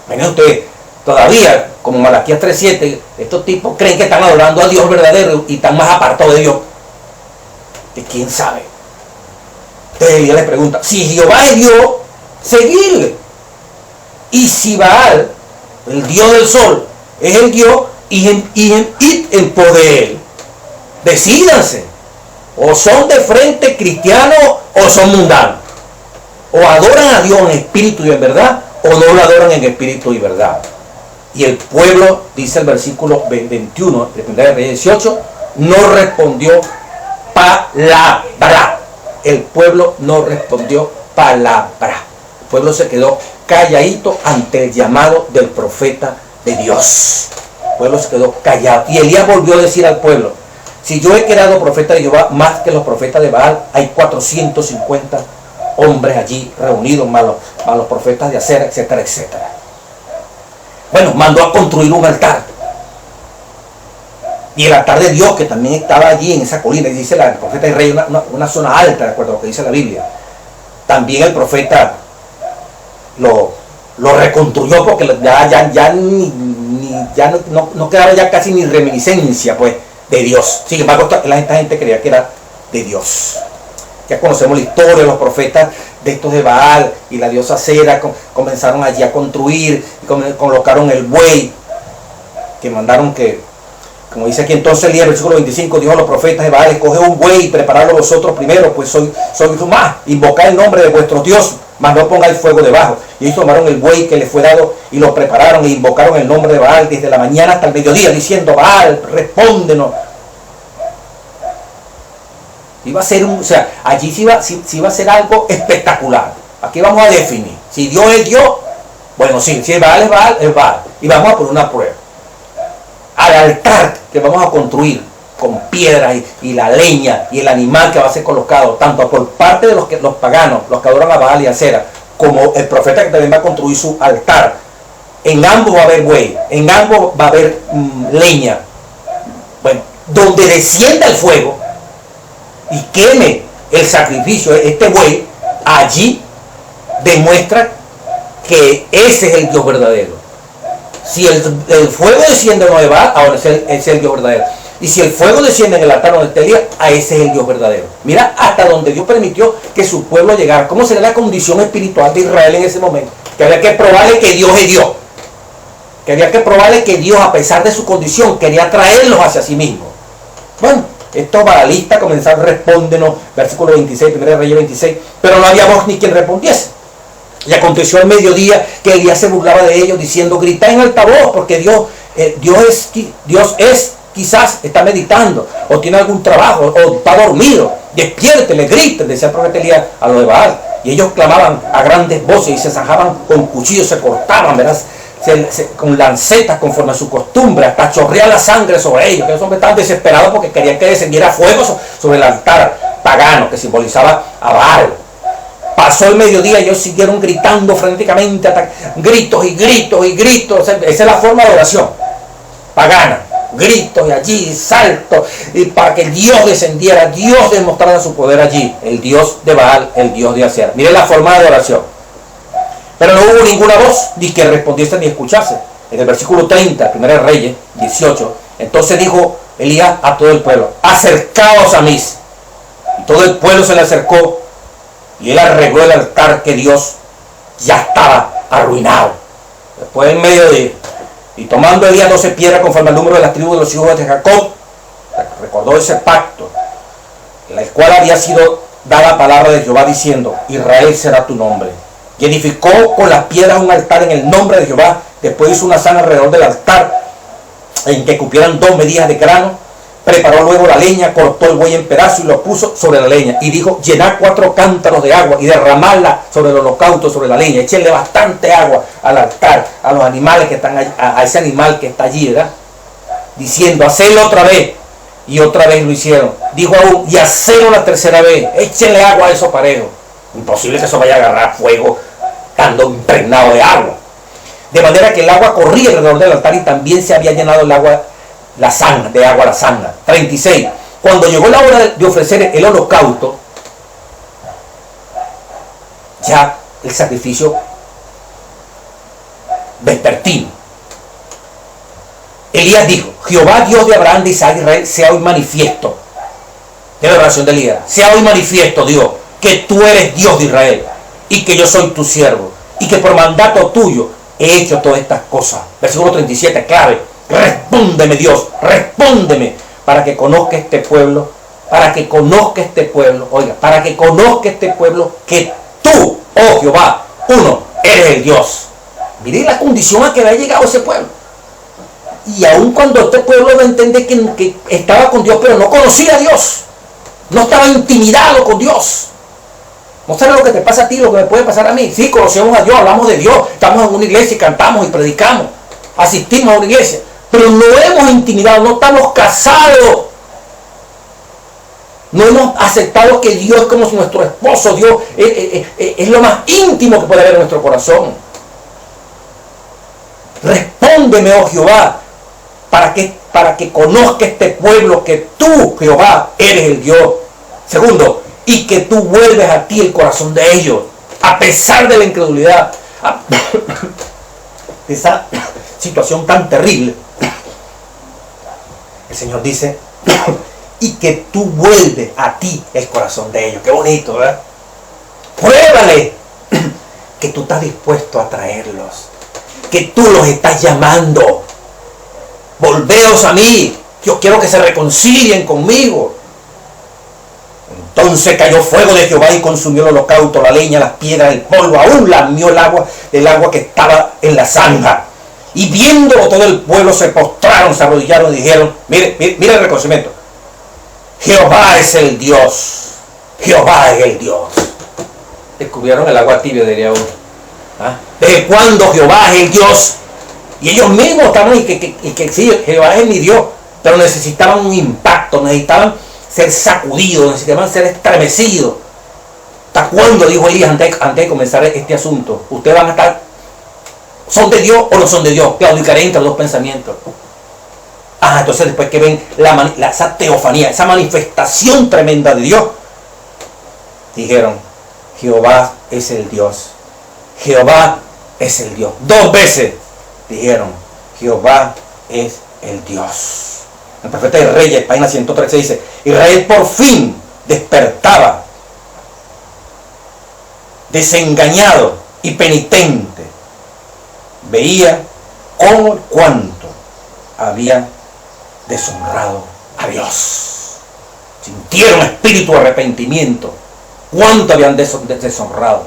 Speaker 2: miren ustedes, todavía, como Malaquías 3:7, estos tipos creen que están adorando a Dios verdadero y están más apartados de Dios. ¿De quién sabe? Entonces ella le pregunta: si Jehová es Dios, seguidle. Y si Baal, el Dios del sol, es el Dios, y en poder, decídanse. O son de frente cristianos o son mundanos. O adoran a Dios en espíritu y en verdad, o no lo adoran en espíritu y verdad. Y el pueblo, dice el versículo 21 de 1 Reyes 18, no respondió palabra. El pueblo no respondió palabra. El pueblo se quedó calladito ante el llamado del profeta de Dios. El pueblo se quedó callado. Y Elías volvió a decir al pueblo: si yo he quedado profeta de Jehová más que los profetas de Baal, hay 450 hombres allí reunidos, más los profetas de Acera, etcétera, etcétera. Bueno, mandó a construir un altar. Y el altar de Dios, que también estaba allí en esa colina, y dice el profeta de Rey, una zona alta, de acuerdo a lo que dice la Biblia. También el profeta lo reconstruyó, porque ya no quedaba ya casi ni reminiscencia pues de Dios. Sin embargo, esta gente creía que era de Dios. Ya conocemos la historia de los profetas de estos de Baal y la diosa Acera. Comenzaron allí a construir y colocaron el buey, que mandaron que, como dice aquí entonces Elías, versículo 25, dijo a los profetas de Baal: escoge un buey y preparadlo vosotros primero, pues soy más, invocad el nombre de vuestros dioses, mas no pongáis fuego debajo. Y ellos tomaron el buey que les fue dado y lo prepararon e invocaron el nombre de Baal desde la mañana hasta el mediodía, diciendo: Baal, respóndenos. Iba a ser allí sí iba a ser algo espectacular. Aquí vamos a definir. Si Dios es Dios, bueno, sí, si Baal es Baal, es Baal. Y vamos a poner una prueba. Al altar que vamos a construir con piedras y la leña y el animal que va a ser colocado, tanto por parte de los paganos, los que adoran a Baal y a Acera, como el profeta que también va a construir su altar, en ambos va a haber buey, en ambos va a haber leña. Bueno, donde descienda el fuego y queme el sacrificio, este buey, allí demuestra que ese es el Dios verdadero. Si el fuego desciende en Baal, ahora ese es el Dios verdadero. Y si el fuego desciende en el altar donde está Elías, a ese es el Dios verdadero. Mira hasta donde Dios permitió que su pueblo llegara. ¿Cómo sería la condición espiritual de Israel en ese momento? Que había que probarle que Dios es Dios. Que había que probarle que Dios, a pesar de su condición, quería traerlos hacia sí mismo. Bueno, estos baalistas comenzaron, respóndenos, versículo 26, 1 Reyes 26, pero no había voz ni quien respondiese. Y aconteció al mediodía que Elías se burlaba de ellos, diciendo, grita en alta voz, porque Dios es, quizás está meditando, o tiene algún trabajo, o está dormido. Despiértele, griten, decía el profeta Elías a los de Baal. Y ellos clamaban a grandes voces y se zanjaban con cuchillos, se cortaban, ¿verdad? Con lancetas conforme a su costumbre, hasta chorrear la sangre sobre ellos. Que esos hombres estaban desesperados porque querían que descendiera fuego sobre el altar pagano que simbolizaba a Baal. Pasó el mediodía y ellos siguieron gritando frenéticamente, gritos y gritos y gritos. Esa es la forma de oración pagana. Gritos y allí, saltos, y para que Dios descendiera, Dios demostrara su poder allí. El Dios de Baal, el Dios de Acera. Miren la forma de oración. Pero no hubo ninguna voz, ni que respondiese ni escuchase. En el versículo 30, 1 Reyes 18, entonces dijo Elías a todo el pueblo, acercaos a mí. Y todo el pueblo se le acercó, y él arregló el altar que Dios ya estaba arruinado. Después del mediodía, y tomando Elías 12 piedras conforme al número de las tribus de los hijos de Jacob, recordó ese pacto, en el cual había sido dada palabra de Jehová diciendo, Israel será tu nombre. Y edificó con las piedras un altar en el nombre de Jehová. Después hizo una zanja alrededor del altar en que cupieran 2 medidas de grano. Preparó luego la leña, cortó el buey en pedazos y lo puso sobre la leña. Y dijo, llenad 4 cántaros de agua y derramadla sobre el holocausto, sobre la leña. Échenle bastante agua al altar, a los animales que están allí, a ese animal que está allí, ¿verdad? Diciendo, hacedlo otra vez. Y otra vez lo hicieron. Dijo aún, y hacedlo la tercera vez. Échenle agua a esos parejos. Imposible que eso vaya a agarrar fuego estando impregnado de agua. De manera que el agua corría alrededor del altar y también se había llenado el agua, la zanja. 36. Cuando llegó la hora de ofrecer el holocausto, ya el sacrificio vespertino, Elías dijo, Jehová Dios de Abraham, de Isaac y Israel, sea hoy manifiesto. De la oración de Elías, sea hoy manifiesto, Dios, que tú eres Dios de Israel y que yo soy tu siervo y que por mandato tuyo he hecho todas estas cosas. Versículo 37, clave. Respóndeme, Dios, respóndeme para que conozca este pueblo, para que conozca este pueblo, oiga, para que conozca este pueblo que tú, oh Jehová, uno, eres el Dios. Miren la condición a que había llegado ese pueblo. Y aun cuando este pueblo no entiende que estaba con Dios, pero no conocía a Dios, no estaba intimidado con Dios. No sabes lo que te pasa a ti, lo que me puede pasar a mí. Sí, conocemos a Dios, hablamos de Dios, estamos en una iglesia y cantamos y predicamos, asistimos a una iglesia, pero no hemos intimidado, no estamos casados, no hemos aceptado que Dios es como nuestro esposo. Dios es lo más íntimo que puede haber en nuestro corazón. Respóndeme, oh Jehová, para que conozca este pueblo que tú, Jehová, eres el Dios. Segundo, y que tú vuelves a ti el corazón de ellos, a pesar de la incredulidad, de esa situación tan terrible. El Señor dice, y que tú vuelves a ti el corazón de ellos. Qué bonito, ¿verdad? Pruébale que tú estás dispuesto a traerlos, que tú los estás llamando. Volveos a mí, yo quiero que se reconcilien conmigo. Entonces cayó fuego de Jehová y consumió el holocausto, la leña, las piedras, el polvo, aún lamió el agua que estaba en la zanja. Y viéndolo todo el pueblo se postraron, se arrodillaron y dijeron, mire el reconocimiento, Jehová es el Dios, Jehová es el Dios. Descubrieron el agua tibia, diría uno. ¿Ah? ¿Desde cuándo Jehová es el Dios? Y ellos mismos estaban y que sí, Jehová es mi Dios, pero necesitaban un impacto, necesitaban ser sacudidos, necesitaban ser estremecidos. ¿Hasta cuándo, dijo Elías antes de comenzar este asunto? Ustedes van a estar, ¿son de Dios o no son de Dios? Claudicaré entre los dos pensamientos. Entonces después que ven esa teofanía, esa manifestación tremenda de Dios, dijeron, Jehová es el Dios, Jehová es el Dios. 2 veces dijeron, Jehová es el Dios. El profeta de Reyes, página 113, dice: Israel por fin despertaba, desengañado y penitente. Veía cómo cuánto habían deshonrado a Dios. Sintieron espíritu de arrepentimiento. Cuánto habían deshonrado.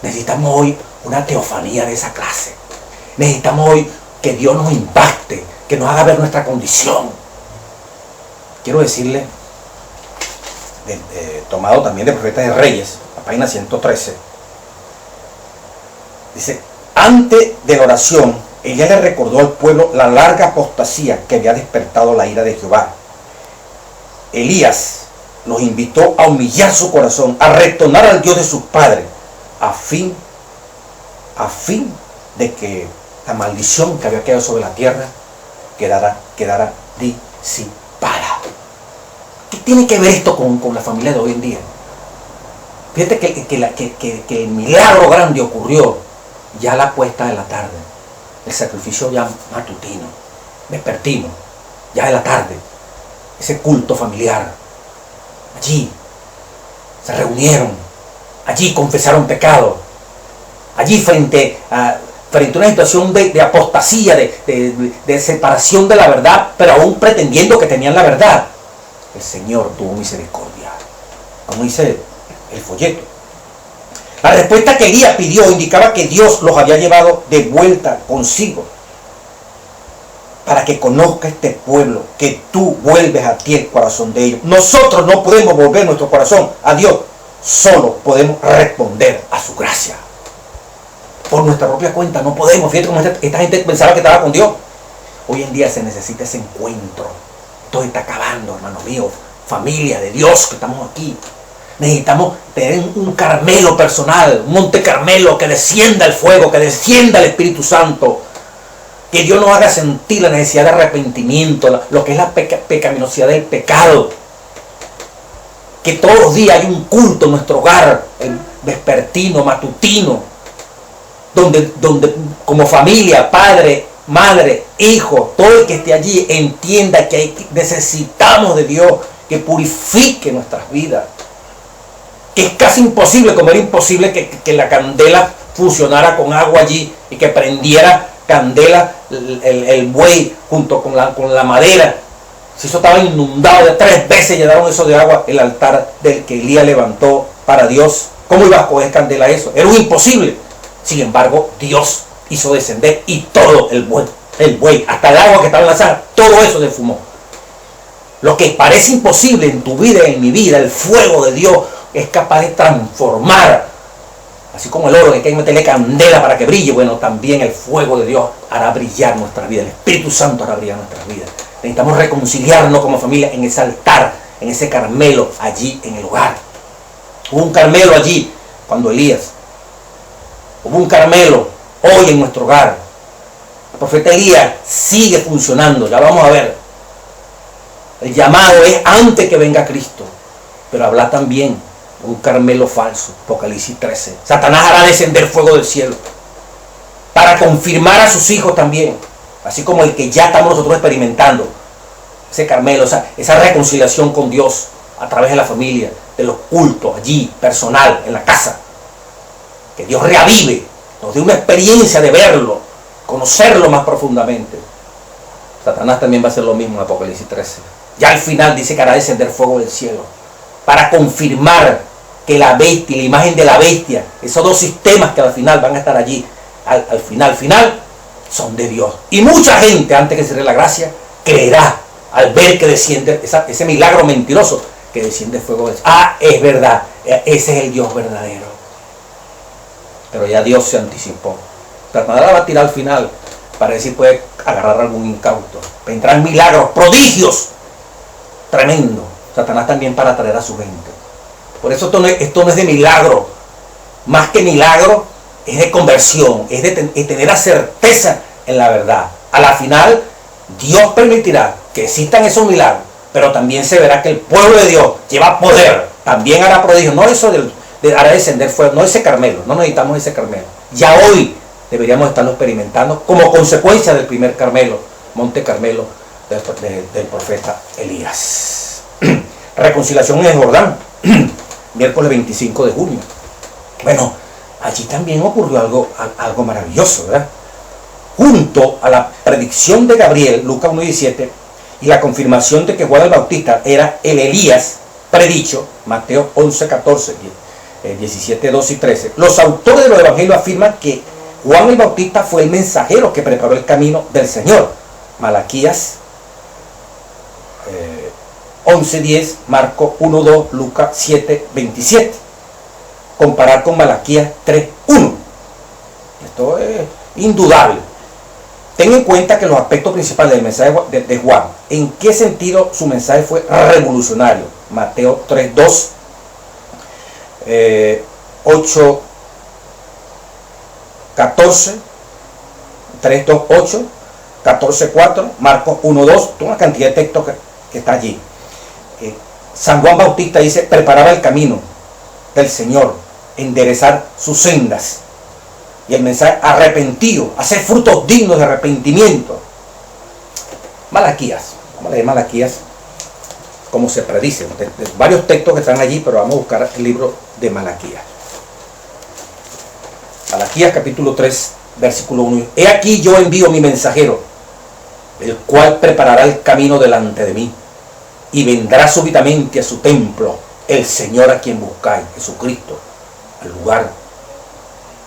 Speaker 2: Necesitamos hoy una teofanía de esa clase. Necesitamos hoy que Dios nos impacte, que nos haga ver nuestra condición. Quiero decirle, tomado también de Profeta de Reyes, la página 113, dice: antes de la oración, Elías le recordó al pueblo la larga apostasía que había despertado la ira de Jehová. Elías los invitó a humillar su corazón, a retornar al Dios de sus padres, a fin de que la maldición que había quedado sobre la tierra quedara disipada. ¿Qué tiene que ver esto con la familia de hoy en día? Fíjate que el milagro grande ocurrió ya a la puesta de la tarde. El sacrificio ya matutino, vespertino, ya de la tarde. Ese culto familiar. Allí se reunieron. Allí confesaron pecado. Allí frente a una situación de apostasía, de separación de la verdad, pero aún pretendiendo que tenían la verdad, el Señor tuvo misericordia. Como dice el folleto. La respuesta que Elías pidió indicaba que Dios los había llevado de vuelta consigo, para que conozca este pueblo que tú vuelves a ti el corazón de ellos. Nosotros no podemos volver nuestro corazón a Dios, solo podemos responder a su gracia. Por nuestra propia cuenta no podemos. Fíjate cómo esta gente pensaba que estaba con Dios. Hoy en día se necesita ese encuentro. Todo está acabando, hermano mío, familia de Dios que estamos aquí. Necesitamos tener un Carmelo personal, un Monte Carmelo, que descienda el fuego, que descienda el Espíritu Santo. Que Dios nos haga sentir la necesidad de arrepentimiento, lo que es la pecaminosidad del pecado. Que todos los días hay un culto en nuestro hogar, vespertino, matutino, donde como familia, padre, madre, hijo, todo el que esté allí entienda que necesitamos de Dios, que purifique nuestras vidas. Que es casi imposible, como era imposible que la candela fusionara con agua allí y que prendiera candela el buey junto con la madera. Si eso estaba inundado, de 3 veces llenaron eso de agua el altar del que Elías levantó para Dios. ¿Cómo iba a coger candela eso? Era un imposible. Sin embargo, Dios hizo descender y todo el buey, hasta el agua que estaba en la sala, todo eso se fumó. Lo que parece imposible en tu vida y en mi vida, el fuego de Dios es capaz de transformar. Así como el oro, que hay que meterle candela para que brille, bueno, también el fuego de Dios hará brillar nuestras vidas. El Espíritu Santo hará brillar nuestras vidas. Necesitamos reconciliarnos como familia en ese altar, en ese Carmelo, allí en el hogar. Hubo un Carmelo allí cuando Elías. Hubo un Carmelo hoy en nuestro hogar. El profeta Elías sigue funcionando, ya vamos a ver. El llamado es antes que venga Cristo, pero habla también un Carmelo falso, Apocalipsis 13. Satanás hará descender fuego del cielo para confirmar a sus hijos también, así como el que ya estamos nosotros experimentando, ese Carmelo, esa reconciliación con Dios a través de la familia, de los cultos allí, personal, en la casa. Que Dios reavive, nos dé una experiencia de verlo, conocerlo más profundamente. Satanás también va a hacer lo mismo en Apocalipsis 13. Ya al final dice que hará descender fuego del cielo para confirmar que la bestia, la imagen de la bestia, esos 2 sistemas que al final van a estar allí, al final son de Dios. Y mucha gente, antes que se dé la gracia, creerá al ver que desciende ese milagro mentiroso, que desciende fuego del cielo. Ah, es verdad, ese es el Dios verdadero. Pero ya Dios se anticipó. Satanás va a tirar al final para ver si puede agarrar algún incauto. Vendrán milagros, prodigios tremendo. Satanás también para atraer a su gente. Por eso esto no es de milagro. Más que milagro, es de conversión. Es de tener la certeza en la verdad. A la final, Dios permitirá que existan esos milagros. Pero también se verá que el pueblo de Dios lleva poder. También hará prodigios. No eso hará descender fuego. No ese Carmelo. No necesitamos ese Carmelo. Ya hoy deberíamos estarlo experimentando como consecuencia del primer Carmelo, Monte Carmelo, del profeta Elías. Reconciliación en el Jordán, miércoles 25 de junio. Bueno, allí también ocurrió algo maravilloso, ¿verdad? Junto a la predicción de Gabriel, Lucas 1:17, y la confirmación de que Juan el Bautista era el Elías predicho, Mateo 11:14, 17, 12 y 13, los autores de los evangelios afirman que Juan el Bautista fue el mensajero que preparó el camino del Señor. Malaquías 11:10, Marcos 1:2, Lucas 7:27. Comparar con Malaquías 3:1. Esto es indudable. Ten en cuenta que los aspectos principales del mensaje de Juan, ¿en qué sentido su mensaje fue revolucionario? Mateo 3:2, 8:14, 3:2:8, 14:4, Marcos 1:2, toda una cantidad de textos que está allí. San Juan Bautista dice, preparaba el camino del Señor, enderezar sus sendas. Y el mensaje, arrepentido, hacer frutos dignos de arrepentimiento. Malaquías, vamos a leer Malaquías como se predice, de varios textos que están allí, pero vamos a buscar el libro de Malaquías. Malaquías capítulo 3, versículo 1. He aquí yo envío mi mensajero, el cual preparará el camino delante de mí, y vendrá súbitamente a su templo el Señor a quien buscáis, Jesucristo, al lugar,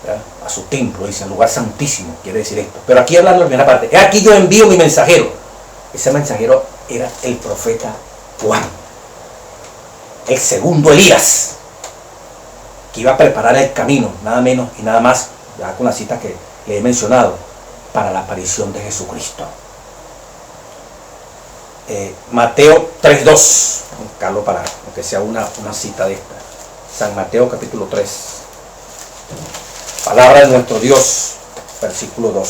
Speaker 2: ¿verdad? A su templo, dice, al lugar santísimo, quiere decir esto. Pero aquí hablando de la primera parte, he aquí yo envío mi mensajero. Ese mensajero era el profeta Juan, el segundo Elías, que iba a preparar el camino, nada menos y nada más, ya con la cita que le he mencionado, para la aparición de Jesucristo. Mateo 3:2, buscarlo para que sea una cita de esta. San Mateo capítulo 3, palabra de nuestro Dios, versículo 2.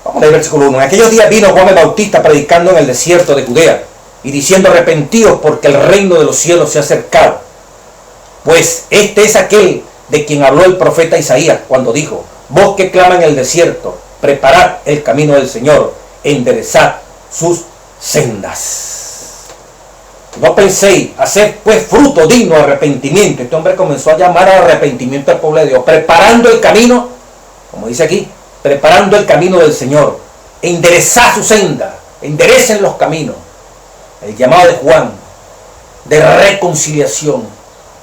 Speaker 2: Vamos a leer el versículo 1. En aquellos días vino Juan el Bautista predicando en el desierto de Judea y diciendo, arrepentidos porque el reino de los cielos se ha acercado. Pues este es aquel de quien habló el profeta Isaías cuando dijo, vos que clama en el desierto, preparad el camino del Señor, enderezad sus sendas. No penséis hacer pues fruto digno de arrepentimiento. Este hombre comenzó a llamar al arrepentimiento al pueblo de Dios, preparando el camino, como dice aquí, preparando el camino del Señor, enderezad su senda, enderecen los caminos. El llamado de Juan de reconciliación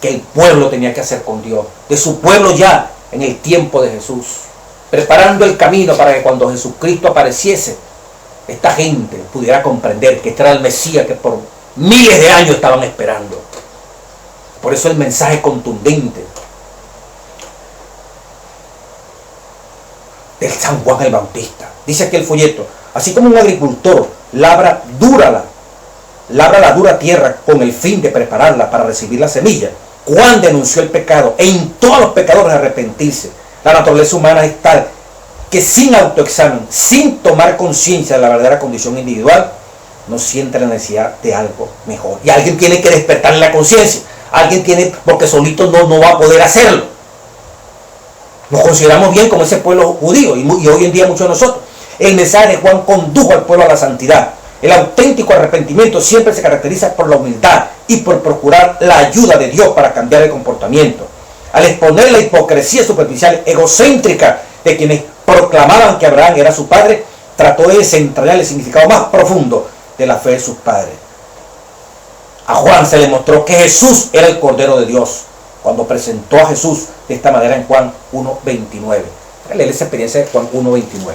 Speaker 2: que el pueblo tenía que hacer con Dios, de su pueblo ya en el tiempo de Jesús, preparando el camino para que cuando Jesucristo apareciese, esta gente pudiera comprender que este era el Mesías que por miles de años estaban esperando. Por eso el mensaje contundente del San Juan el Bautista. Dice aquí el folleto, así como un agricultor labra la dura tierra con el fin de prepararla para recibir la semilla, Juan denunció el pecado e instó a los pecadores a arrepentirse. La naturaleza humana es tal que sin autoexamen, sin tomar conciencia de la verdadera condición individual, no siente la necesidad de algo mejor. Y alguien tiene que despertarle la conciencia. Alguien tiene, porque solito no va a poder hacerlo. Nos consideramos bien como ese pueblo judío y hoy en día muchos de nosotros. El mensaje de Juan condujo al pueblo a la santidad. El auténtico arrepentimiento siempre se caracteriza por la humildad y por procurar la ayuda de Dios para cambiar el comportamiento. Al exponer la hipocresía superficial egocéntrica de quienes proclamaban que Abraham era su padre, trató de desentrañar el significado más profundo de la fe de sus padres. A Juan se le mostró que Jesús era el Cordero de Dios cuando presentó a Jesús de esta manera en Juan 1:29. Leer esa experiencia de Juan 1:29.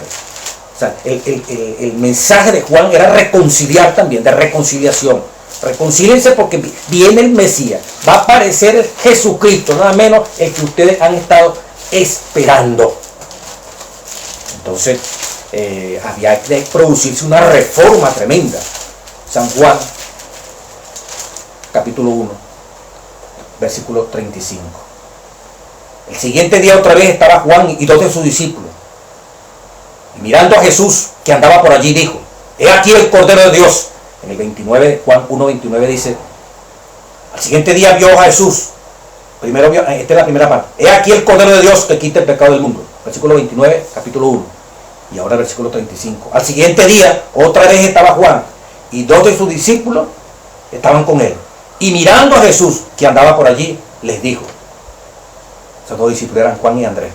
Speaker 2: O sea, el mensaje de Juan era reconciliar también, de reconciliación. Reconcíliense porque viene el Mesías. Va a aparecer Jesucristo, nada menos el que ustedes han estado esperando. Entonces, había que producirse una reforma tremenda. San Juan, capítulo 1, versículo 35. El siguiente día otra vez estaba Juan y dos de sus discípulos. Y mirando a Jesús que andaba por allí, dijo, he aquí el Cordero de Dios. En el 29, Juan 1:29 dice, al siguiente día vio a Jesús. Primero vio, esta es la primera parte. He aquí el Cordero de Dios que quita el pecado del mundo. versículo 29, capítulo 1. Y ahora versículo 35. Al siguiente día, otra vez estaba Juan y 2 de sus discípulos estaban con él. Y mirando a Jesús, que andaba por allí, les dijo, esos 2 discípulos eran Juan y Andrés,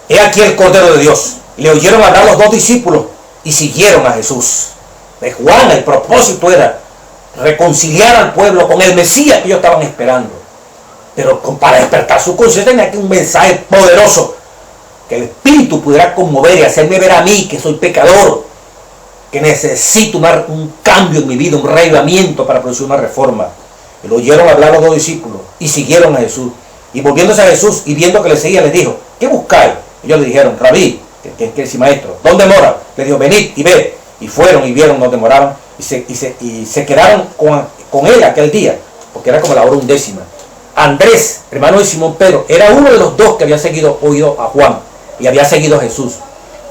Speaker 2: he aquí el Cordero de Dios. Le oyeron hablar los 2 discípulos y siguieron a Jesús. De Juan el propósito era reconciliar al pueblo con el Mesías que ellos estaban esperando. Pero para despertar su conciencia tenía que un mensaje poderoso, que el Espíritu pudiera conmover y hacerme ver a mí que soy pecador, que necesito un cambio en mi vida, un reavivamiento para producir una reforma. Y lo oyeron hablar los 2 discípulos y siguieron a Jesús. Y volviéndose a Jesús y viendo que le seguía, les dijo, ¿qué buscáis? Ellos le dijeron, Rabí, que quiere decir maestro, ¿dónde mora? Le dijo, venid y ved. Y fueron y vieron donde moraban y se quedaron con él aquel día, porque era como la hora 11. Andrés, hermano de Simón Pedro, era uno de los 2 que había oído a Juan y había seguido a Jesús.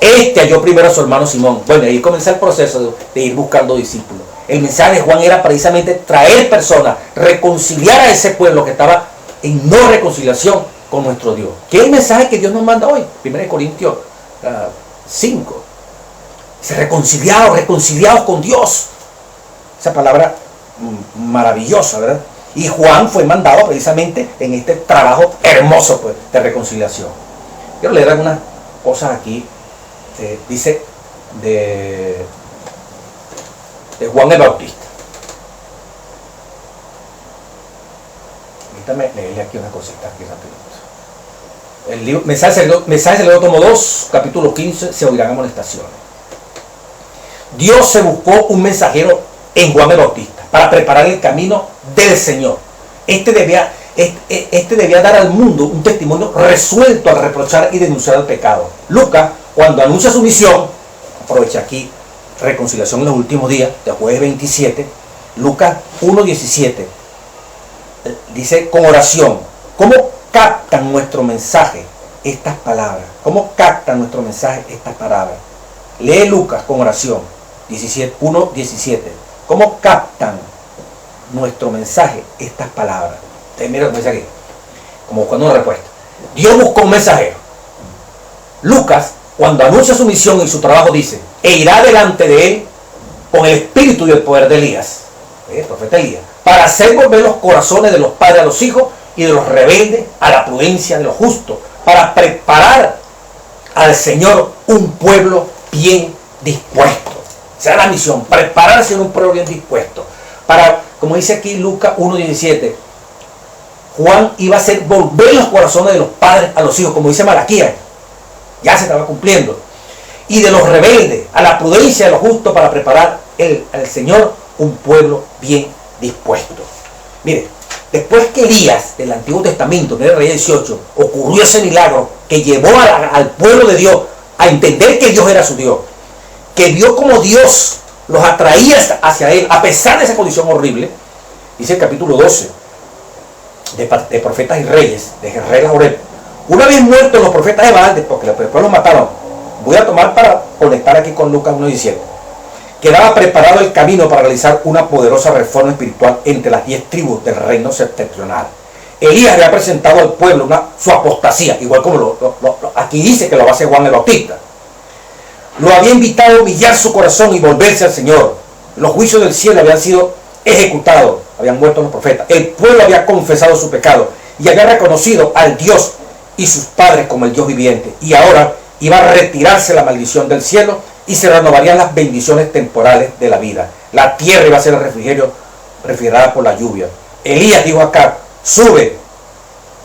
Speaker 2: Este halló primero a su hermano Simón. Bueno, ahí comenzó el proceso de ir buscando discípulos. El mensaje de Juan era precisamente traer personas, reconciliar a ese pueblo que estaba en no reconciliación con nuestro Dios. ¿Qué es el mensaje que Dios nos manda hoy? 1 Corintios 5. Reconciliados con Dios. Esa palabra maravillosa, ¿verdad? Y Juan fue mandado precisamente en este trabajo hermoso, pues, de reconciliación. Quiero leer algunas cosas aquí. Dice de Juan el Bautista. Permítame leerle aquí una cosita aquí rápido. El libro Mensaje del tomo 2, capítulo 15, se oirán amonestaciones. Dios se buscó un mensajero en Juan el Bautista para preparar el camino del Señor. Este debía dar al mundo un testimonio resuelto al reprochar y denunciar el pecado. Lucas, cuando anuncia su misión, aprovecha aquí reconciliación en los últimos días, de jueves 27, Lucas 1:17, dice con oración. ¿Cómo captan nuestro mensaje estas palabras? ¿Cómo captan nuestro mensaje estas palabras? Lee Lucas con oración 1:17. ¿Cómo captan nuestro mensaje estas palabras? Mira lo que dice aquí, como buscando una respuesta. Dios buscó un mensajero. Lucas, cuando anuncia su misión y su trabajo, dice, e irá delante de él con el espíritu y el poder de Elías, el profeta Elías, para hacer volver los corazones de los padres a los hijos y de los rebeldes a la prudencia de los justos, para preparar al Señor un pueblo bien dispuesto. Esa es la misión, prepararse en un pueblo bien dispuesto. Para, como dice aquí Lucas 1:17, Juan iba a hacer volver los corazones de los padres a los hijos, como dice Malaquías, ya se estaba cumpliendo, y de los rebeldes a la prudencia de los justos, para preparar al Señor un pueblo bien dispuesto. Mire, después que Elías del Antiguo Testamento, en el Rey 18, ocurrió ese milagro que llevó al pueblo de Dios a entender que Dios era su Dios, que vio como Dios los atraía hacia él a pesar de esa condición horrible, dice el capítulo 12 de Profetas y Reyes, de Rey Laurel. Una vez muertos los profetas de Baal, porque después los mataron, voy a tomar para conectar aquí con Lucas 1:17, quedaba preparado el camino para realizar una poderosa reforma espiritual entre las 10 tribus del reino septentrional. Elías había presentado al pueblo su apostasía, igual como aquí dice que lo va a hacer Juan el Bautista. Lo había invitado a humillar su corazón y volverse al Señor. Los juicios del cielo habían sido ejecutados, habían muerto los profetas. El pueblo había confesado su pecado y había reconocido al Dios y sus padres como el Dios viviente. Y ahora iba a retirarse la maldición del cielo y se renovarían las bendiciones temporales de la vida. La tierra iba a ser el refrigerada por la lluvia. Elías dijo acá, sube,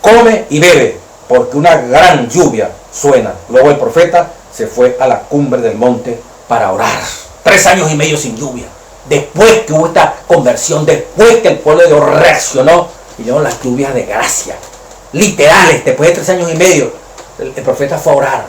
Speaker 2: come y bebe, porque una gran lluvia suena. Luego el profeta se fue a la cumbre del monte para orar. 3 años y medio sin lluvia. Después que hubo esta conversión, después que el pueblo de Dios reaccionó, vinieron las lluvias de gracia. Literales, después de 3 años y medio, el profeta fue a orar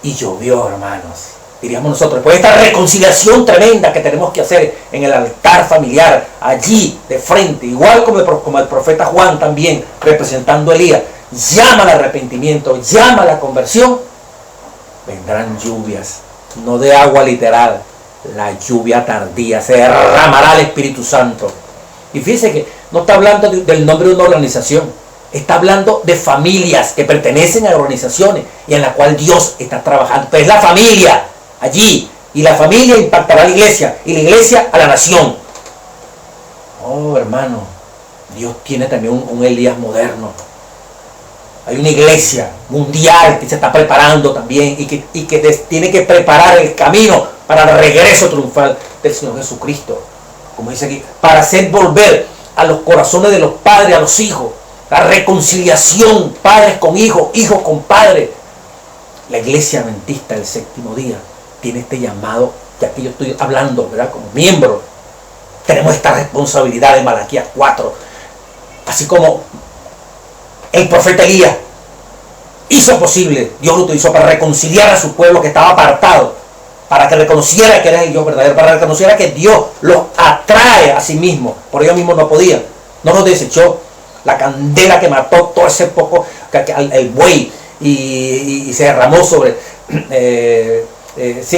Speaker 2: y llovió, hermanos. Diríamos nosotros, después de esta reconciliación tremenda que tenemos que hacer en el altar familiar, allí de frente, igual como el profeta Juan también, representando a Elías, llama al arrepentimiento, llama a la conversión, vendrán lluvias, no de agua literal, la lluvia tardía, se derramará el Espíritu Santo. Y fíjense que no está hablando del nombre de una organización, Está hablando de familias que pertenecen a organizaciones y en la cual Dios está trabajando. Pero es la familia allí. Y la familia impactará a la iglesia. Y la iglesia a la nación. Oh, hermano. Dios tiene también un Elías moderno. Hay una iglesia mundial que se está preparando también. Y que tiene que preparar el camino para el regreso triunfal del Señor Jesucristo. Como dice aquí. Para hacer volver a los corazones de los padres a los hijos. La reconciliación, padres con hijos, hijos con padres. La iglesia adventista del séptimo día tiene este llamado, ya que yo estoy hablando, ¿verdad? Como miembro, tenemos esta responsabilidad de Malaquías 4. Así como el profeta Elías hizo posible, Dios lo utilizó para reconciliar a su pueblo que estaba apartado, para que reconociera que era el Dios verdadero, para que reconociera que Dios los atrae a sí mismo. Por ellos mismos no podían, no los desechó. La candela que mató todo ese poco, el buey, y se derramó sobre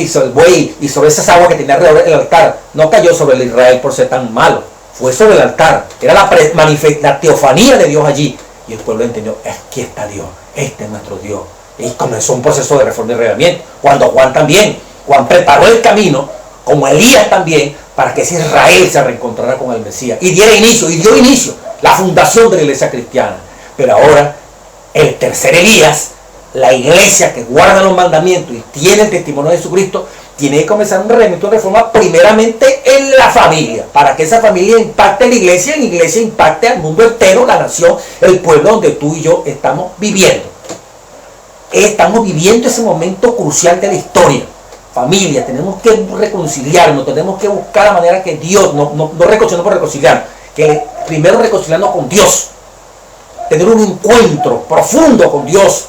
Speaker 2: sobre el buey y sobre esas aguas que tenía alrededor del altar. No cayó sobre el Israel por ser tan malo, fue sobre el altar. Era la teofanía de Dios allí. Y el pueblo entendió, aquí está Dios, este es nuestro Dios. Y comenzó un proceso de reforma y arreglamiento. Cuando Juan preparó el camino, como Elías también, para que ese Israel se reencontrara con el Mesías. Y dio inicio la fundación de la iglesia cristiana. Pero ahora, el tercer Elías, la iglesia que guarda los mandamientos y tiene el testimonio de Jesucristo, tiene que comenzar un reglamento de reforma primeramente en la familia, para que esa familia impacte a la iglesia impacte al mundo entero, la nación, el pueblo donde tú y yo estamos viviendo. Estamos viviendo ese momento crucial de la historia. Familia, tenemos que reconciliarnos, tenemos que buscar la manera que Dios, no reconciliarnos por reconciliar, que primero reconciliarnos con Dios, tener un encuentro profundo con Dios,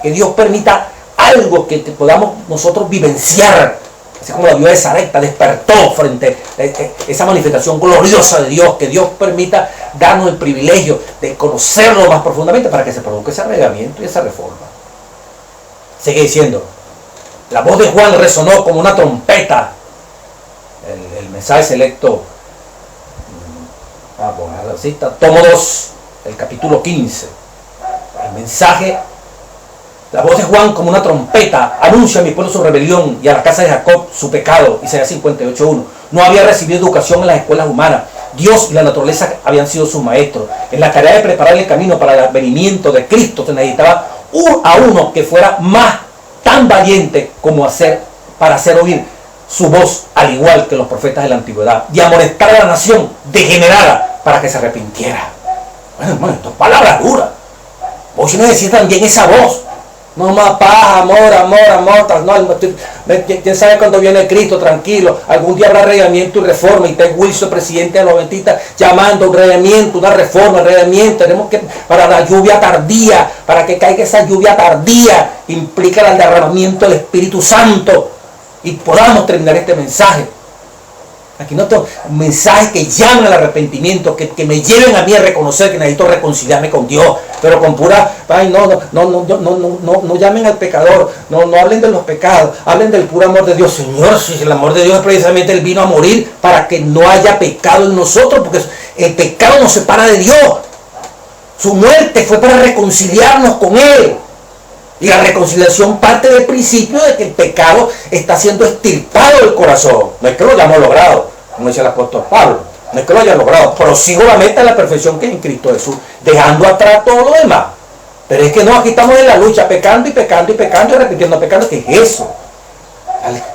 Speaker 2: que Dios permita algo que podamos nosotros vivenciar, así como la viuda de Sarepta despertó frente a esa manifestación gloriosa de Dios, que Dios permita darnos el privilegio de conocerlo más profundamente para que se produzca ese arreglamiento y esa reforma. Sigue diciendo, la voz de Juan resonó como una trompeta. El mensaje selecto, tomo 2, el capítulo 15. El mensaje, la voz de Juan como una trompeta anuncia a mi pueblo su rebelión y a la casa de Jacob su pecado. Isaías 58:1. No había recibido educación en las escuelas humanas. Dios y la naturaleza habían sido sus maestros. En la tarea de preparar el camino para el advenimiento de Cristo se necesitaba a uno que fuera tan valiente como para hacer oír su voz, al igual que los profetas de la antigüedad, y amonestar a la nación degenerada para que se arrepintiera. Bueno, hermano, esto es palabra dura. Vos necesitas también esa voz. No más paz, amor. ¿Quién sabe cuándo viene Cristo? Tranquilo. Algún día habrá arreglamiento y reforma. Y está Wilson, presidente de los adventistas, llamando a un arreglamiento, una reforma, arreglamiento. Tenemos que, para la lluvia tardía, para que caiga esa lluvia tardía, implica el derramamiento del Espíritu Santo. Y podamos terminar este mensaje. Aquí no tengo mensajes que llamen al arrepentimiento, que me lleven a mí a reconocer que necesito reconciliarme con Dios, pero con pura, ay, no llamen al pecador, no hablen de los pecados, hablen del puro amor de Dios. Señor, si el amor de Dios es precisamente Él vino a morir para que no haya pecado en nosotros, porque el pecado nos separa de Dios. Su muerte fue para reconciliarnos con Él. Y la reconciliación parte del principio de que el pecado está siendo extirpado del corazón. No es que lo hayamos logrado, como dice el apóstol Pablo. No es que lo haya logrado. Prosigo la meta de la perfección que es en Cristo Jesús, dejando atrás todo lo demás. Pero es que no, aquí estamos en la lucha, pecando y repitiendo pecando. ¿Qué es eso?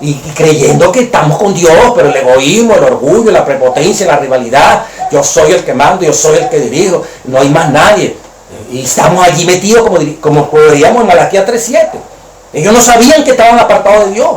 Speaker 2: Y creyendo que estamos con Dios, pero el egoísmo, el orgullo, la prepotencia, la rivalidad. Yo soy el que mando, yo soy el que dirijo. No hay más nadie. Y estamos allí metidos como veíamos en Malaquías 3:7. Ellos no sabían que estaban apartados de Dios.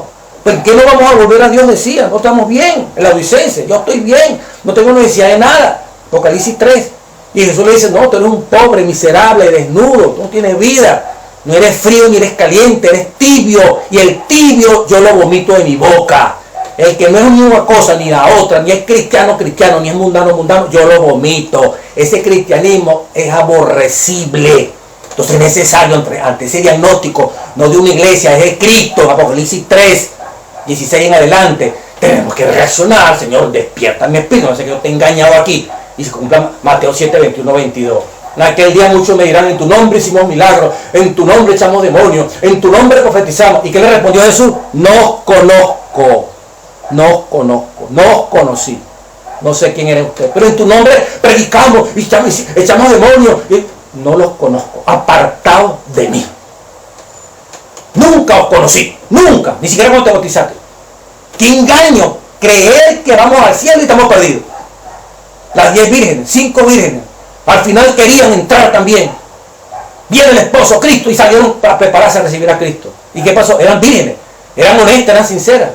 Speaker 2: ¿Por qué no vamos a volver a Dios? Decían, no estamos bien. El Laodicense, yo estoy bien, no tengo necesidad de nada. Apocalipsis 3. Y Jesús le dice, no, tú eres un pobre, miserable, desnudo, tú no tienes vida. No eres frío ni eres caliente, eres tibio. Y el tibio yo lo vomito de mi boca. El que no es ni una cosa ni la otra, ni es cristiano, ni es mundano, yo lo vomito. Ese cristianismo es aborrecible. Entonces es necesario, ante ese diagnóstico, no de una iglesia, es de Cristo, Apocalipsis 3, 16 en adelante. Tenemos que reaccionar. Señor, despierta mi espíritu, no sé que yo te he engañado aquí. Y se cumpla Mateo 7, 21, 22. En aquel día muchos me dirán, en tu nombre hicimos milagros, en tu nombre echamos demonios, en tu nombre profetizamos. ¿Y qué le respondió Jesús? No os conozco, no os conozco, no os conocí. No sé quién era usted, pero en tu nombre predicamos y echamos demonios. No los conozco, apartados de mí. Nunca os conocí, nunca, ni siquiera cuando te bautizaste. ¡Qué engaño! Creer que vamos al cielo y estamos perdidos. Las 10 vírgenes, 5 vírgenes, al final querían entrar también. Viene el esposo Cristo y salieron para prepararse a recibir a Cristo. ¿Y qué pasó? Eran vírgenes, eran honestas, eran sinceras,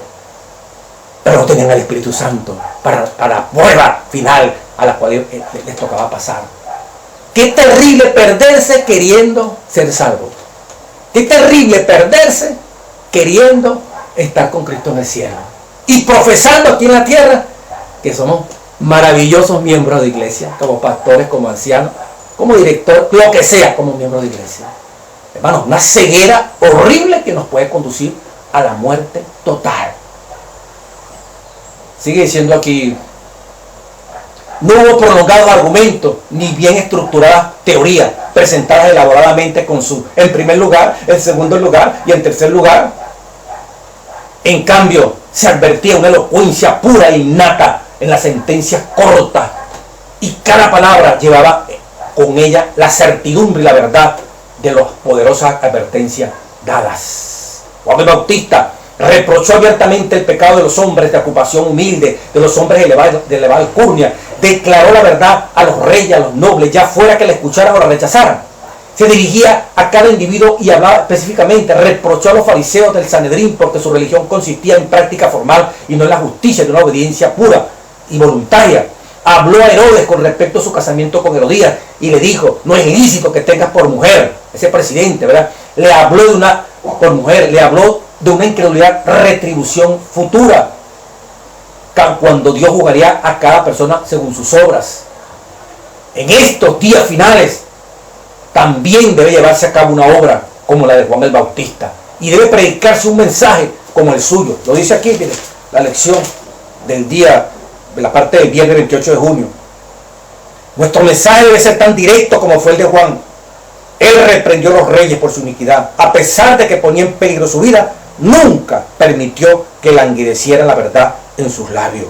Speaker 2: pero no tenían el Espíritu Santo para la prueba final a la cual les tocaba pasar. Qué terrible perderse queriendo ser salvo. Qué terrible perderse queriendo estar con Cristo en el cielo y profesando aquí en la tierra que somos maravillosos miembros de iglesia, como pastores, como ancianos, como director, lo que sea, como miembros de iglesia. Hermanos, una ceguera horrible que nos puede conducir a la muerte total. Sigue diciendo aquí: no hubo prolongados argumentos ni bien estructuradas teorías presentadas elaboradamente con su, en primer lugar, en segundo lugar y en tercer lugar. En cambio, se advertía una elocuencia pura e innata en las sentencias cortas, y cada palabra llevaba con ella la certidumbre y la verdad de las poderosas advertencias dadas. Juan el Bautista reprochó abiertamente el pecado de los hombres de ocupación humilde, de los hombres de elevada alcurnia. Declaró la verdad a los reyes, a los nobles, ya fuera que la escucharan o la rechazaran. Se dirigía a cada individuo y hablaba específicamente. Reprochó a los fariseos del Sanedrín porque su religión consistía en práctica formal y no en la justicia de una obediencia pura y voluntaria. Habló a Herodes con respecto a su casamiento con Herodías y le dijo: no es lícito que tengas por mujer, ese presidente, ¿verdad? Le habló de una por mujer, le habló de una incredulidad retribución futura, cuando Dios juzgaría a cada persona según sus obras. En estos días finales también debe llevarse a cabo una obra como la de Juan el Bautista, y debe predicarse un mensaje como el suyo. Lo dice aquí, mire, la lección del día, de la parte del viernes 28 de junio. Nuestro mensaje debe ser tan directo como fue el de Juan. Él reprendió a los reyes por su iniquidad. A pesar de que ponía en peligro su vida, nunca permitió que languideciera la verdad en sus labios.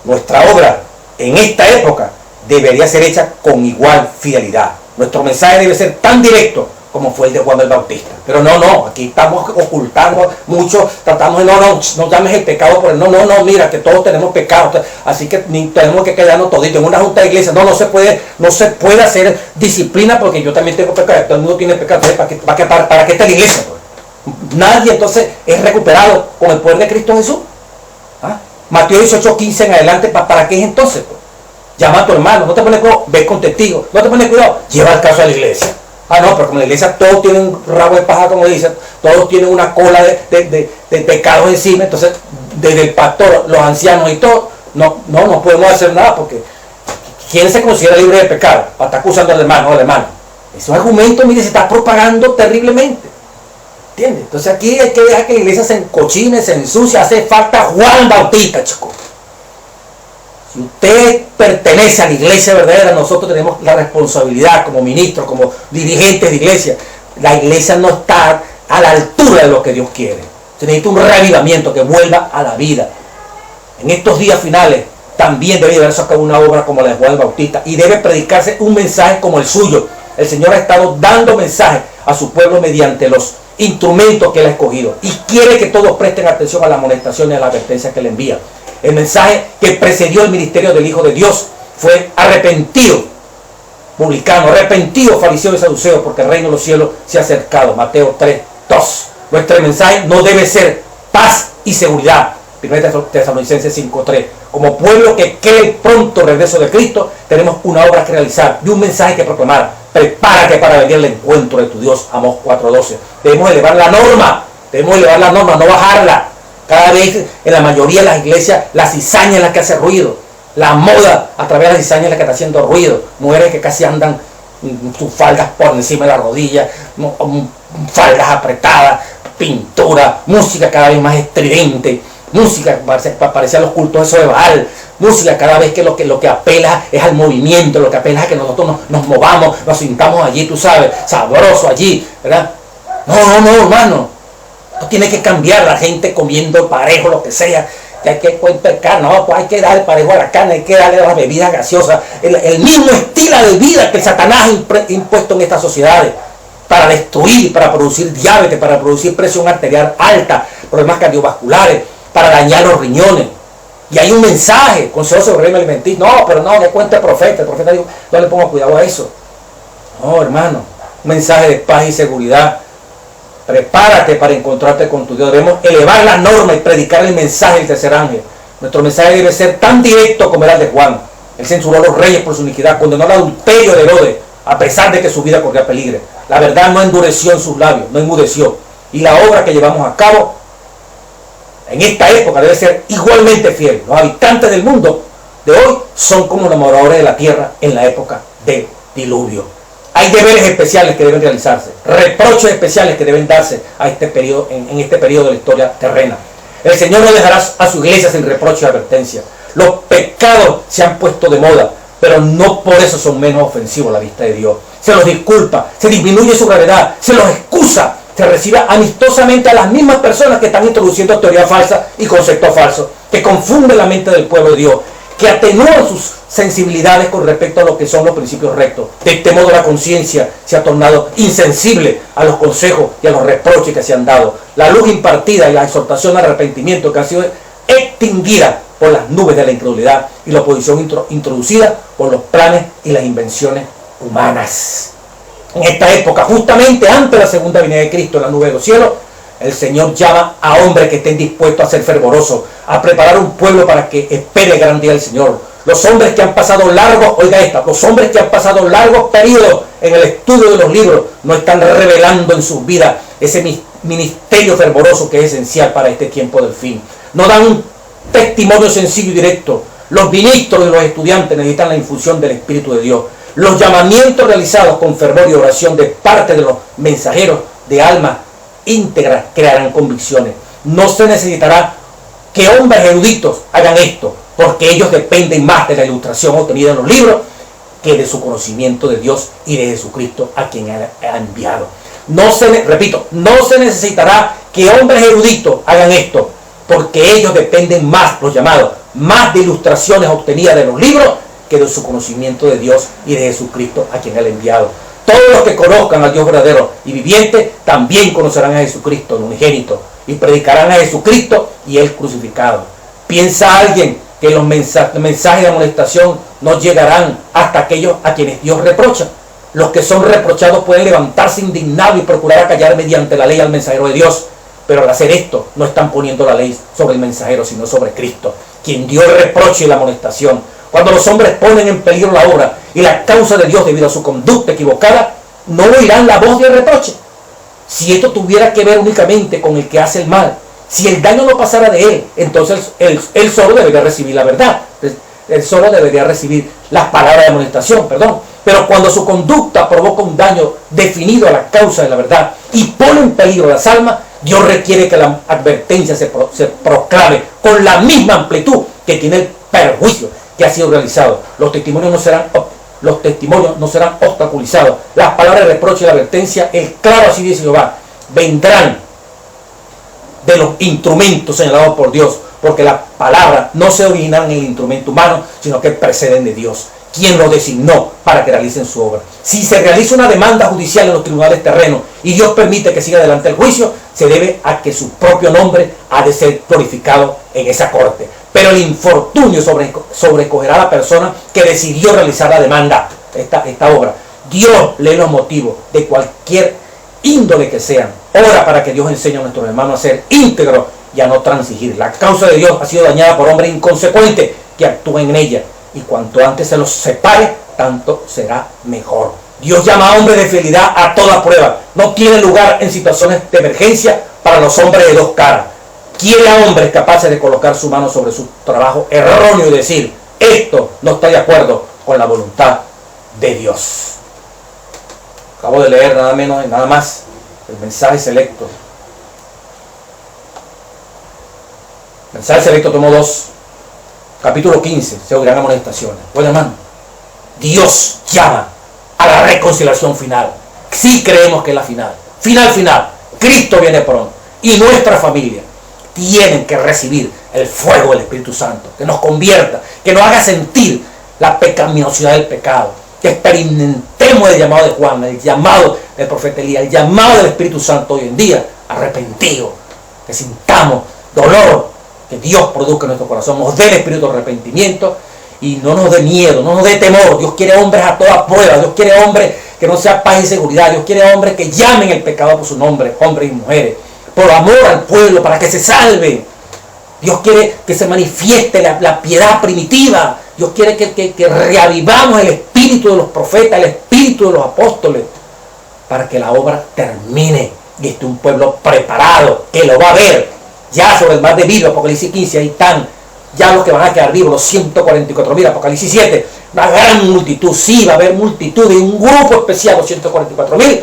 Speaker 2: Nuestra obra en esta época debería ser hecha con igual fidelidad. Nuestro mensaje debe ser tan directo como fue el de Juan el Bautista. Pero no, aquí estamos ocultando mucho, tratamos de no llames el pecado por el no, mira que todos tenemos pecados, así que tenemos que quedarnos toditos en una junta de iglesia. No se puede hacer disciplina porque yo también tengo pecado, todo el mundo tiene pecado. ¿Para qué está la iglesia? Nadie entonces es recuperado con el poder de Cristo Jesús. Mateo 18:15 en adelante, ¿para qué es entonces? Llama a tu hermano, no te pones cuidado, ve con testigos, no te pones cuidado, lleva el caso a la iglesia. No, pero como en la iglesia todos tienen un rabo de paja, como dicen, todos tienen una cola de pecados encima, entonces desde el pastor, los ancianos y todo, no podemos hacer nada porque ¿quién se considera libre de pecado? Para estar acusando al hermano o al hermano. Esos argumentos, mire, se está propagando terriblemente. ¿Entiendes? Entonces aquí hay que dejar que la iglesia se encochine, se ensucia, hace falta Juan Bautista, chicos. Si usted pertenece a la iglesia verdadera, nosotros tenemos la responsabilidad como ministros, como dirigentes de iglesia. La iglesia no está a la altura de lo que Dios quiere. Se necesita un reavivamiento que vuelva a la vida. En estos días finales también debe llevarse a cabo una obra como la de Juan el Bautista y debe predicarse un mensaje como el suyo. El Señor ha estado dando mensajes a su pueblo mediante los instrumentos que Él ha escogido y quiere que todos presten atención a la amonestación y a la advertencia que le envía. El mensaje que precedió el ministerio del Hijo de Dios fue: arrepentido, publicano, arrepentido, fariseo y saduceo, porque el reino de los cielos se ha acercado. Mateo 3:2. Nuestro mensaje no debe ser paz y seguridad. 1 Tesalonicenses 5:3. Como pueblo que cree el pronto regreso de Cristo, tenemos una obra que realizar y un mensaje que proclamar. Prepárate para venir al encuentro de tu Dios. Amós 4:12. Debemos elevar la norma, no bajarla. Cada vez en la mayoría de las iglesias la cizaña es la que hace ruido. La moda a través de la cizaña es la que está haciendo ruido. Mujeres que casi andan sus faldas por encima de la rodilla, faldas apretadas, pintura, música cada vez más estridente, música que parecía los cultos esos de Baal, música cada vez que lo que apela es al movimiento, lo que apela es a que nosotros nos movamos, nos sintamos allí, tú sabes, sabroso allí, ¿verdad? No, hermano. Esto tiene que cambiar, la gente comiendo parejo, lo que sea. Que hay que pecar, no, pues hay que darle parejo a la carne, hay que darle a las bebidas gaseosas. El mismo estilo de vida que el Satanás ha impuesto en estas sociedades para destruir, para producir diabetes, para producir presión arterial alta, problemas cardiovasculares, para dañar los riñones. Y hay un mensaje, consejo sobre el régimen alimenticio. No, pero no, le cuenta el profeta dijo, no le pongo cuidado a eso. No, hermano, un mensaje de paz y seguridad. Prepárate para encontrarte con tu Dios. Debemos elevar la norma y predicar el mensaje del tercer ángel. Nuestro mensaje debe ser tan directo como era el de Juan. Él censuró a los reyes por su iniquidad, condenó el adulterio de Herodes, a pesar de que su vida corría peligro. La verdad no endureció en sus labios, no enmudeció. Y la obra que llevamos a cabo en esta época debe ser igualmente fiel. Los habitantes del mundo de hoy son como los moradores de la tierra en la época del diluvio. Hay deberes especiales que deben realizarse, reproches especiales que deben darse a este periodo, en este periodo de la historia terrena. El Señor no dejará a su iglesia sin reproche y advertencia. Los pecados se han puesto de moda, pero no por eso son menos ofensivos a la vista de Dios. Se los disculpa, se disminuye su gravedad, se los excusa, se recibe amistosamente a las mismas personas que están introduciendo teorías falsas y conceptos falsos, que confunden la mente del pueblo de Dios, que atenúan sus sensibilidades con respecto a lo que son los principios rectos. De este modo la conciencia se ha tornado insensible a los consejos y a los reproches que se han dado. La luz impartida y la exhortación al arrepentimiento que ha sido extinguida por las nubes de la incredulidad y la oposición introducida por los planes y las invenciones humanas. En esta época, justamente antes de la segunda venida de Cristo en la nube de los cielos, el Señor llama a hombres que estén dispuestos a ser fervorosos, a preparar un pueblo para que espere el gran día del Señor. Los hombres que han pasado los hombres que han pasado largos periodos en el estudio de los libros no están revelando en sus vidas ese ministerio fervoroso que es esencial para este tiempo del fin. No dan un testimonio sencillo y directo. Los ministros y los estudiantes necesitan la infusión del Espíritu de Dios. Los llamamientos realizados con fervor y oración de parte de los mensajeros de alma íntegras crearán convicciones. No se necesitará que hombres eruditos hagan esto, porque ellos dependen más de la ilustración obtenida en los libros que de su conocimiento de Dios y de Jesucristo a quien ha enviado. No se necesitará que hombres eruditos hagan esto, porque ellos dependen más, los llamados, más de ilustraciones obtenidas de los libros que de su conocimiento de Dios y de Jesucristo a quien ha enviado. Todos los que conozcan al Dios verdadero y viviente también conocerán a Jesucristo, el unigénito, y predicarán a Jesucristo y Él crucificado. ¿Piensa alguien que los mensajes de amonestación no llegarán hasta aquellos a quienes Dios reprocha? Los que son reprochados pueden levantarse indignados y procurar acallar mediante la ley al mensajero de Dios, pero al hacer esto no están poniendo la ley sobre el mensajero, sino sobre Cristo, quien dio el reproche y la amonestación. Cuando los hombres ponen en peligro la obra y la causa de Dios debido a su conducta equivocada, no oirán la voz del reproche. Si esto tuviera que ver únicamente con el que hace el mal, si el daño no pasara de él, entonces él solo debería recibir la verdad. Él solo debería recibir las palabras de amonestación, Pero cuando su conducta provoca un daño definido a la causa de la verdad y pone en peligro las almas, Dios requiere que la advertencia se proclame con la misma amplitud que tiene el perjuicio que ha sido realizado. Los testimonios no serán obstaculizados. Las palabras de reproche y de advertencia, el claro así dice Jehová, vendrán de los instrumentos señalados por Dios, porque las palabras no se originan en el instrumento humano, sino que preceden de Dios, quien los designó para que realicen su obra. Si se realiza una demanda judicial en los tribunales terrenos y Dios permite que siga adelante el juicio, se debe a que su propio nombre ha de ser glorificado en esa corte. Pero el infortunio sobrecogerá a la persona que decidió realizar la demanda, esta obra. Dios lee los motivos de cualquier índole que sean. Ora para que Dios enseñe a nuestros hermanos a ser íntegros y a no transigir. La causa de Dios ha sido dañada por hombres inconsecuentes que actúan en ella, y cuanto antes se los separe, tanto será mejor. Dios llama a hombres de fidelidad a toda prueba. No tiene lugar en situaciones de emergencia para los hombres de dos caras. Quiere a hombres capaces de colocar su mano sobre su trabajo erróneo y decir, esto no está de acuerdo con la voluntad de Dios. Acabo de leer nada menos y nada más el mensaje selecto. Mensaje selecto tomo 2. capítulo 15, se oirán amonestaciones. Bueno, hermano, Dios llama a la reconciliación final. Sí creemos que es la final. Final. Cristo viene pronto. Y nuestra familia tienen que recibir el fuego del Espíritu Santo, que nos convierta, que nos haga sentir la pecaminosidad del pecado, que experimentemos el llamado de Juan, el llamado del profeta Elías, el llamado del Espíritu Santo hoy en día, arrepentido, que sintamos dolor, que Dios produzca en nuestro corazón, nos dé el espíritu de arrepentimiento y no nos dé miedo, no nos dé temor. Dios quiere hombres a toda prueba, Dios quiere hombres que no sea paz y seguridad, Dios quiere hombres que llamen el pecado por su nombre, hombres y mujeres, por amor al pueblo, para que se salven. Dios quiere que se manifieste la piedad primitiva. Dios quiere que reavivamos el espíritu de los profetas, el espíritu de los apóstoles, para que la obra termine y esté un pueblo preparado, que lo va a ver. Ya sobre el mar de Vivo, Apocalipsis 15, ahí están ya los que van a quedar vivos, los 144.000, Apocalipsis 7, una gran multitud. Sí, va a haber multitud, y un grupo especial, los 144.000,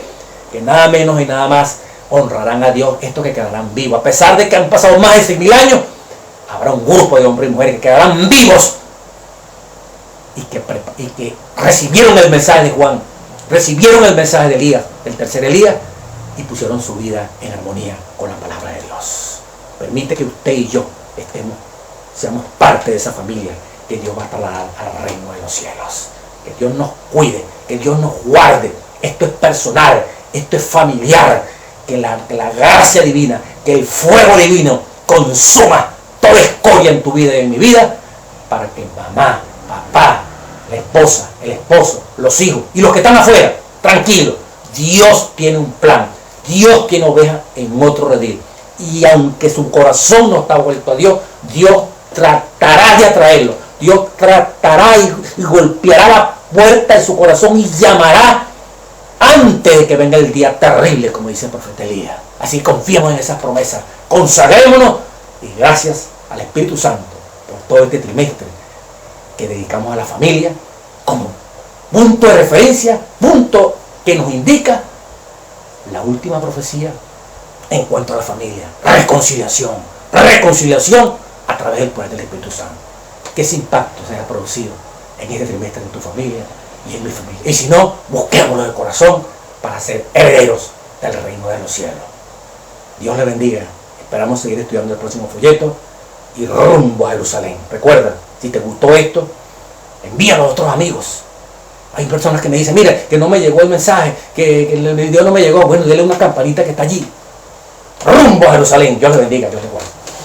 Speaker 2: que nada menos y nada más honrarán a Dios, estos que quedarán vivos. A pesar de que han pasado más de 6.000 años, habrá un grupo de hombres y mujeres que quedarán vivos y que recibieron el mensaje de Juan, recibieron el mensaje de Elías, el tercer Elías, y pusieron su vida en armonía con la palabra de Dios. Permite que usted y yo seamos parte de esa familia que Dios va a trasladar al reino de los cielos. Que Dios nos cuide, que Dios nos guarde. Esto es personal, esto es familiar. Que la gracia divina, que el fuego divino consuma toda escoria en tu vida y en mi vida, para que mamá, papá, la esposa, el esposo, los hijos y los que están afuera, tranquilos, Dios tiene un plan, Dios tiene ovejas en otro redil, y aunque su corazón no está vuelto a Dios, Dios tratará de atraerlo, Dios tratará y golpeará la puerta de su corazón y llamará antes de que venga el día terrible, como dice el profeta Elías. Así confiemos en esas promesas, consagrémonos, y gracias al Espíritu Santo por todo este trimestre que dedicamos a la familia como punto de referencia, punto que nos indica la última profecía en cuanto a la familia, la reconciliación a través del poder del Espíritu Santo. Que ese impacto se haya producido en este trimestre en tu familia y en mi familia. Y si no, busquémoslo de corazón para ser herederos del reino de los cielos. Dios le bendiga. Esperamos seguir estudiando el próximo folleto y rumbo a Jerusalén. Recuerda, si te gustó esto, envíalo a otros amigos. Hay personas que me dicen, mira, que no me llegó el mensaje, que el video no me llegó. Bueno, dele una campanita que está allí. Rumbo a Jerusalén. Dios le bendiga. Dios le